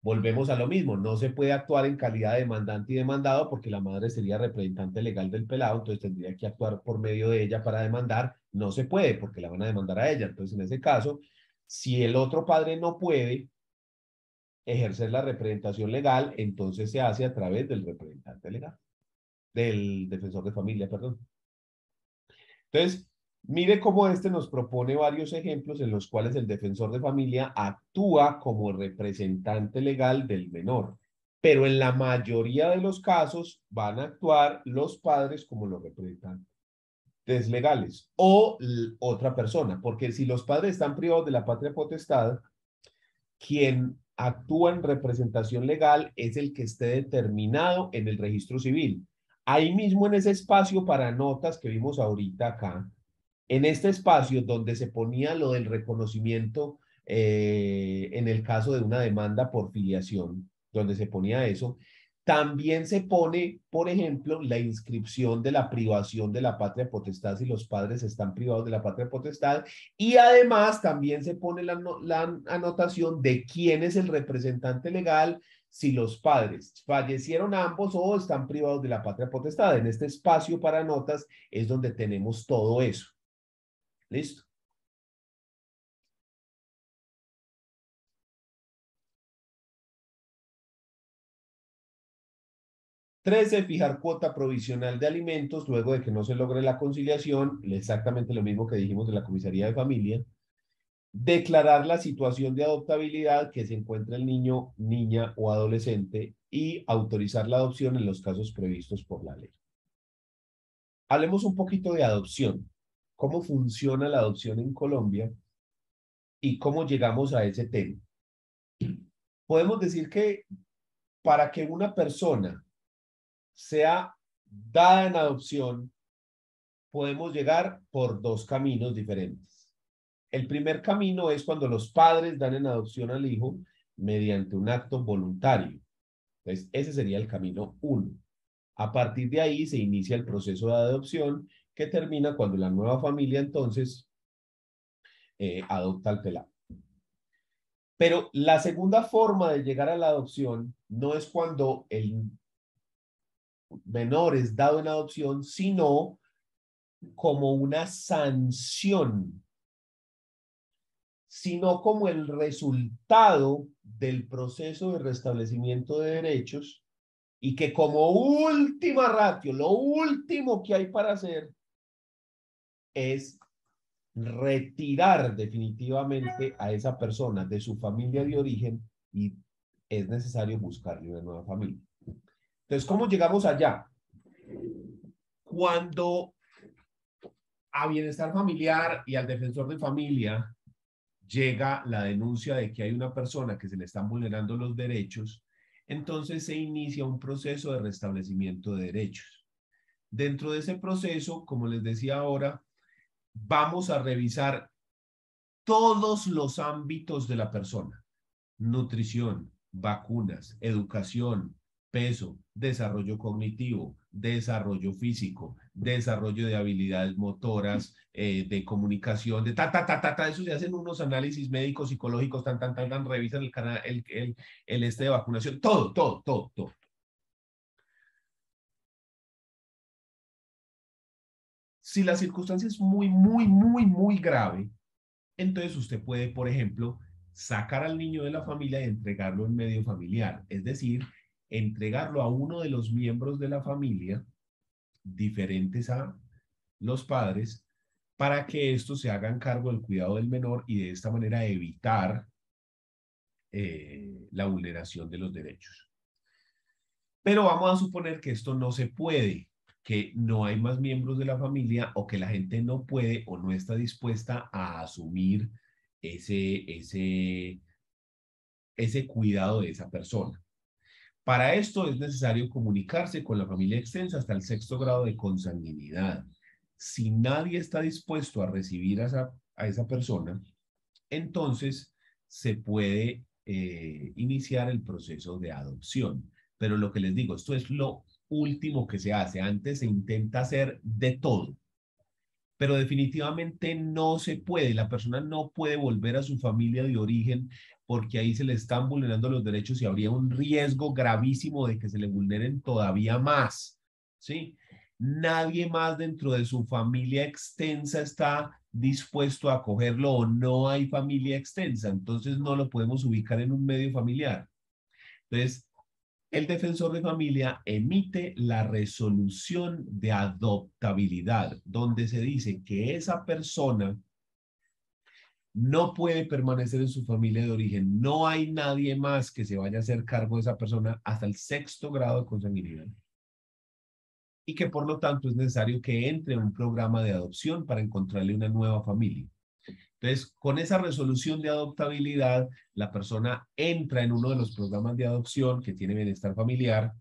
Volvemos a lo mismo, no se puede actuar en calidad de demandante y demandado porque la madre sería representante legal del pelado, entonces tendría que actuar por medio de ella para demandar. No se puede porque la van a demandar a ella. Entonces, en ese caso, si el otro padre no puede ejercer la representación legal, entonces se hace a través del representante legal, del defensor de familia, perdón. Entonces, mire cómo este nos propone varios ejemplos en los cuales el defensor de familia actúa como representante legal del menor, pero en la mayoría de los casos van a actuar los padres como los representantes legales o otra persona, porque si los padres están privados de la patria potestad, quien actúa en representación legal es el que esté determinado en el registro civil. Ahí mismo en ese espacio para notas que vimos ahorita acá, en este espacio donde se ponía lo del reconocimiento en el caso de una demanda por filiación, donde se ponía eso, también se pone, por ejemplo, la inscripción de la privación de la patria potestad si los padres están privados de la patria potestad, y además también se pone la anotación de quién es el representante legal si los padres fallecieron ambos o están privados de la patria potestad. En este espacio para notas es donde tenemos todo eso. ¿Listo? Trece, fijar cuota provisional de alimentos luego de que no se logre la conciliación, exactamente lo mismo que dijimos de la comisaría de familia. Declarar la situación de adoptabilidad que se encuentra el niño, niña o adolescente y autorizar la adopción en los casos previstos por la ley. Hablemos un poquito de adopción. ¿Cómo funciona la adopción en Colombia y cómo llegamos a ese tema? Podemos decir que para que una persona sea dada en adopción, podemos llegar por dos caminos diferentes. El primer camino es cuando los padres dan en adopción al hijo mediante un acto voluntario. Entonces, ese sería el camino 1. A partir de ahí se inicia el proceso de adopción que termina cuando la nueva familia entonces adopta al pelado. Pero la segunda forma de llegar a la adopción no es cuando el menor es dado en adopción, sino como una sanción, sino como el resultado del proceso de restablecimiento de derechos y que como última ratio, lo último que hay para hacer es retirar definitivamente a esa persona de su familia de origen y es necesario buscarle una nueva familia. Entonces, ¿cómo llegamos allá? Cuando a bienestar familiar y al defensor de familia llega la denuncia de que hay una persona que se le están vulnerando los derechos, entonces se inicia un proceso de restablecimiento de derechos. Dentro de ese proceso, como les decía ahora, vamos a revisar todos los ámbitos de la persona: nutrición, vacunas, educación, peso, desarrollo cognitivo, desarrollo físico, desarrollo de habilidades motoras, de comunicación, de eso se hacen unos análisis médicos, psicológicos, revisan el canal, el este de vacunación, todo. Si la circunstancia es muy grave, entonces usted puede, por ejemplo, sacar al niño de la familia y entregarlo en medio familiar, es decir, entregarlo a uno de los miembros de la familia diferentes a los padres para que estos se hagan cargo del cuidado del menor y de esta manera evitar la vulneración de los derechos. Pero vamos a suponer que esto no se puede, que no hay más miembros de la familia o que la gente no puede o no está dispuesta a asumir ese cuidado de esa persona. Para esto es necesario comunicarse con la familia extensa hasta el 6º grado de consanguinidad. Si nadie está dispuesto a recibir a esa persona, entonces se puede iniciar el proceso de adopción. Pero lo que les digo, esto es lo último que se hace. Antes se intenta hacer de todo, pero definitivamente no se puede. La persona no puede volver a su familia de origen porque ahí se le están vulnerando los derechos y habría un riesgo gravísimo de que se le vulneren todavía más, ¿sí? Nadie más dentro de su familia extensa está dispuesto a acogerlo o no hay familia extensa, entonces no lo podemos ubicar en un medio familiar. Entonces, el defensor de familia emite la resolución de adoptabilidad, donde se dice que esa persona no puede permanecer en su familia de origen. No hay nadie más que se vaya a hacer cargo de esa persona hasta el 6º grado de consanguinidad. Y que por lo tanto es necesario que entre en un programa de adopción para encontrarle una nueva familia. Entonces, con esa resolución de adoptabilidad, la persona entra en uno de los programas de adopción que tiene bienestar familiar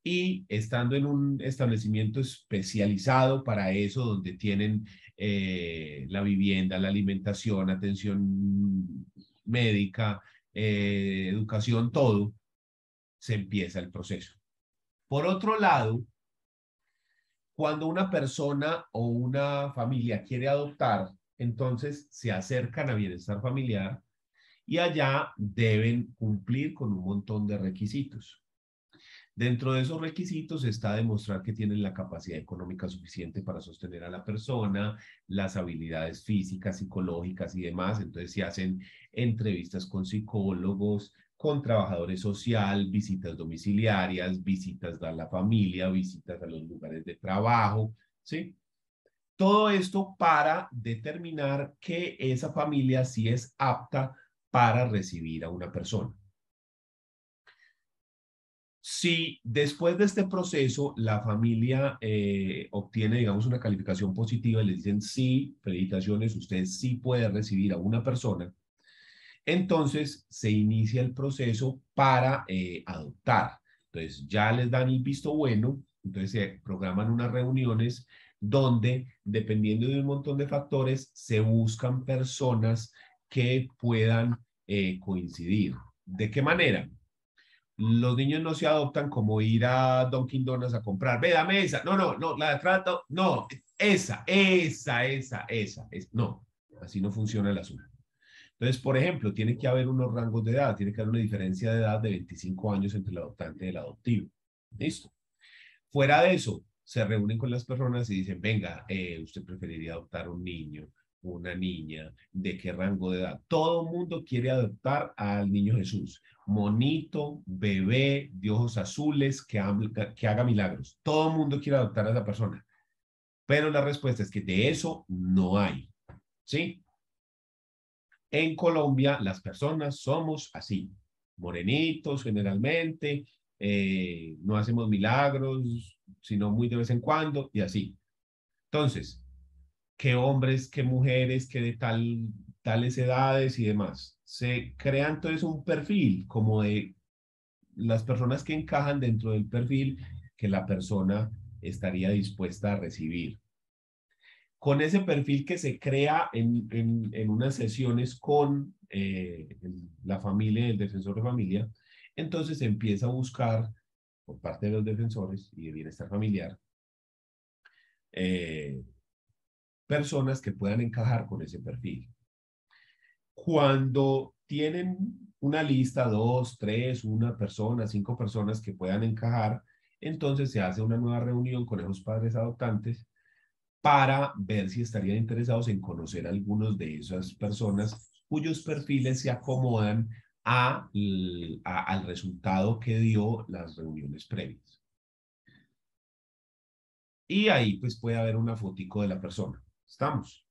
y estando en un establecimiento especializado para eso, donde tienen la vivienda, la alimentación, atención médica, educación, todo, se empieza el proceso. Por otro lado, cuando una persona o una familia quiere adoptar, entonces se acercan a bienestar familiar y allá deben cumplir con un montón de requisitos. Dentro de esos requisitos está demostrar que tienen la capacidad económica suficiente para sostener a la persona, las habilidades físicas, psicológicas y demás. Entonces se hacen entrevistas con psicólogos, con trabajadores sociales, visitas domiciliarias, visitas a la familia, visitas a los lugares de trabajo, ¿sí? Todo esto para determinar que esa familia sí es apta para recibir a una persona. Si después de este proceso la familia obtiene, digamos, una calificación positiva y le dicen sí, felicitaciones, usted sí puede recibir a una persona, entonces se inicia el proceso para adoptar. Entonces ya les dan el visto bueno, entonces se programan unas reuniones donde, dependiendo de un montón de factores, se buscan personas que puedan coincidir. ¿De qué manera? Los niños no se adoptan como ir a Dunkin' Donuts a comprar. Ve, dame esa. No, no, no, la de trato. No, esa. No, así no funciona el asunto. Entonces, por ejemplo, tiene que haber unos rangos de edad, tiene que haber una diferencia de edad de 25 años entre el adoptante y el adoptivo. ¿Listo? Fuera de eso, se reúnen con las personas y dicen, venga, usted preferiría adoptar un niño, una niña, ¿de qué rango de edad? Todo el mundo quiere adoptar al niño Jesús. Monito, bebé, de ojos azules, que haga milagros. Todo el mundo quiere adoptar a esa persona. Pero la respuesta es que de eso no hay. ¿Sí? En Colombia, las personas somos así, morenitos generalmente, no hacemos milagros, sino muy de vez en cuando y así. Entonces, qué hombres, qué mujeres, qué de tales edades y demás. Se crea entonces un perfil como de las personas que encajan dentro del perfil que la persona estaría dispuesta a recibir. Con ese perfil que se crea en unas sesiones con la familia, el defensor de familia, entonces se empieza a buscar por parte de los defensores y de bienestar familiar eh, personas que puedan encajar con ese perfil. Cuando tienen una lista, 2, 3, una persona, 5 personas que puedan encajar, entonces se hace una nueva reunión con esos padres adoptantes para ver si estarían interesados en conocer a algunos de esas personas cuyos perfiles se acomodan al resultado que dio las reuniones previas. Y ahí pues puede haber una fotico de la persona. Estamos.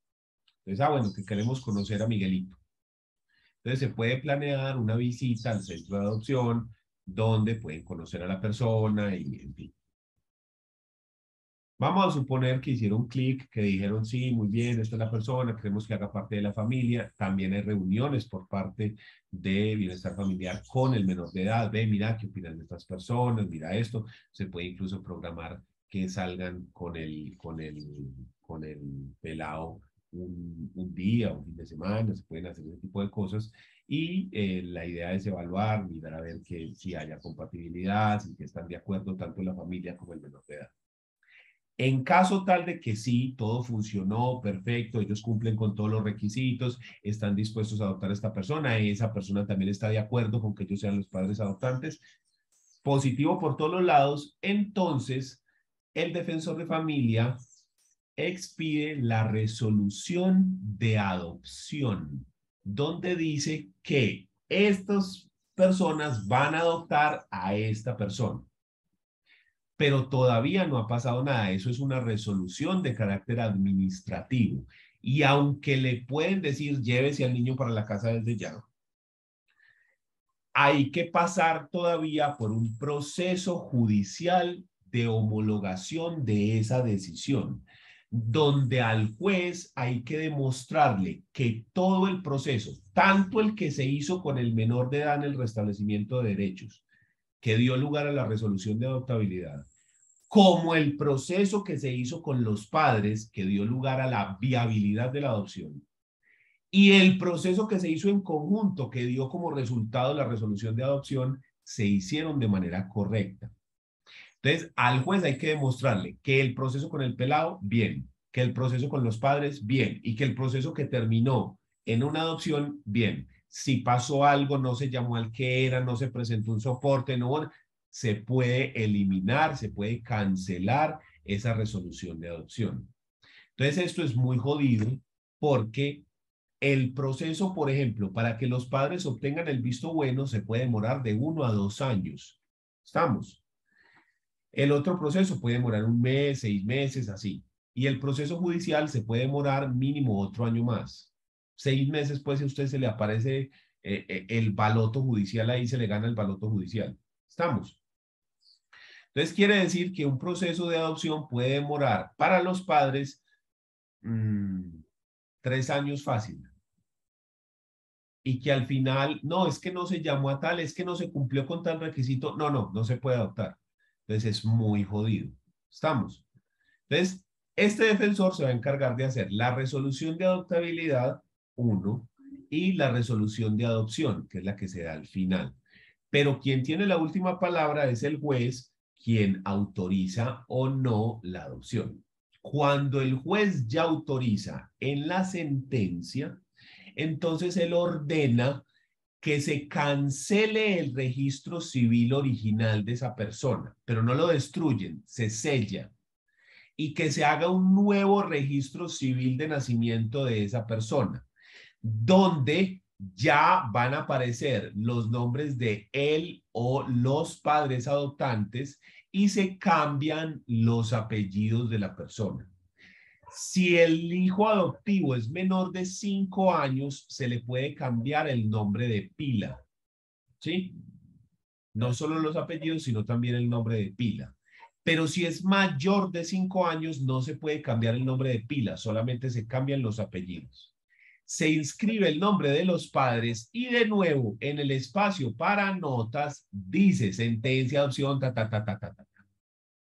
Entonces, bueno, que queremos conocer a Miguelito. Entonces, se puede planear una visita al centro de adopción donde pueden conocer a la persona y, en fin. Vamos a suponer que hicieron clic, que dijeron, sí, muy bien, esta es la persona, queremos que haga parte de la familia. También hay reuniones por parte de bienestar familiar con el menor de edad. Ve, mira, ¿qué opinan de estas personas? Mira esto. Se puede incluso programar que salgan con el pelado un día, un fin de semana. Se pueden hacer ese tipo de cosas. Y la idea es evaluar, mirar a ver que si haya compatibilidad, si que están de acuerdo tanto la familia como el menor de edad. En caso tal de que sí, todo funcionó perfecto, ellos cumplen con todos los requisitos, están dispuestos a adoptar a esta persona, esa persona también está de acuerdo con que ellos sean los padres adoptantes, positivo por todos los lados, entonces el defensor de familia expide la resolución de adopción, donde dice que estas personas van a adoptar a esta persona. Pero todavía no ha pasado nada. Eso es una resolución de carácter administrativo. Y aunque le pueden decir, llévese al niño para la casa desde ya, hay que pasar todavía por un proceso judicial de homologación de esa decisión, donde al juez hay que demostrarle que todo el proceso, tanto el que se hizo con el menor de edad en el restablecimiento de derechos, que dio lugar a la resolución de adoptabilidad, como el proceso que se hizo con los padres, que dio lugar a la viabilidad de la adopción, y el proceso que se hizo en conjunto, que dio como resultado la resolución de adopción, se hicieron de manera correcta. Entonces, al juez hay que demostrarle que el proceso con el pelado, bien, que el proceso con los padres, bien, y que el proceso que terminó en una adopción, bien. Si pasó algo, no se llamó al que era, no se presentó un soporte, no, se puede eliminar, se puede cancelar esa resolución de adopción. Entonces, esto es muy jodido porque el proceso, por ejemplo, para que los padres obtengan el visto bueno, se puede demorar de 1 a 2 años. ¿Estamos? El otro proceso puede demorar 1 mes, 6 meses, así. Y el proceso judicial se puede demorar mínimo otro año más. 6 meses, pues, si a usted se le aparece el baloto judicial, ahí se le gana el baloto judicial. ¿Estamos? Entonces, quiere decir que un proceso de adopción puede demorar para los padres 3 años fácil. Y que al final, no, es que no se llamó a tal, es que no se cumplió con tal requisito. No se puede adoptar. Entonces, es muy jodido. ¿Estamos? Entonces, este defensor se va a encargar de hacer la resolución de adoptabilidad, 1, y la resolución de adopción, que es la que se da al final. Pero quien tiene la última palabra es el juez, quien autoriza o no la adopción. Cuando el juez ya autoriza en la sentencia, entonces él ordena que se cancele el registro civil original de esa persona, pero no lo destruyen, se sella, y que se haga un nuevo registro civil de nacimiento de esa persona, donde ya van a aparecer los nombres de él o los padres adoptantes y se cambian los apellidos de la persona. Si el hijo adoptivo es menor de 5 años, se le puede cambiar el nombre de pila, ¿sí? No solo los apellidos, sino también el nombre de pila. Pero si es mayor de 5 años, no se puede cambiar el nombre de pila, solamente se cambian los apellidos. Se inscribe el nombre de los padres y de nuevo en el espacio para notas dice sentencia, adopción,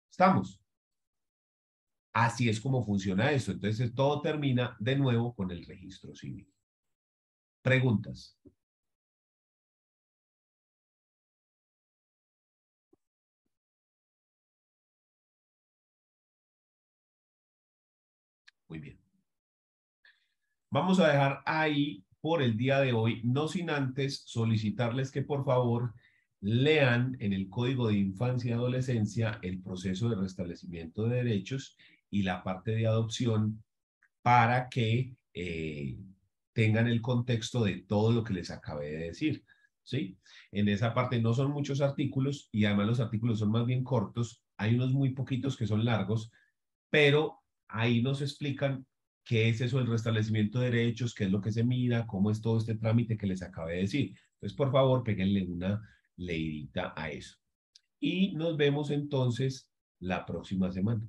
¿Estamos? Así es como funciona esto. Entonces todo termina de nuevo con el registro civil. Preguntas. Muy bien. Vamos a dejar ahí por el día de hoy, no sin antes solicitarles que por favor lean en el Código de Infancia y Adolescencia el proceso de restablecimiento de derechos y la parte de adopción para que tengan el contexto de todo lo que les acabé de decir, ¿sí? En esa parte no son muchos artículos y además los artículos son más bien cortos. Hay unos muy poquitos que son largos, pero ahí nos explican qué es eso del restablecimiento de derechos, qué es lo que se mira, cómo es todo este trámite que les acabé de decir. Entonces, por favor, péguenle una leidita a eso. Y nos vemos entonces la próxima semana.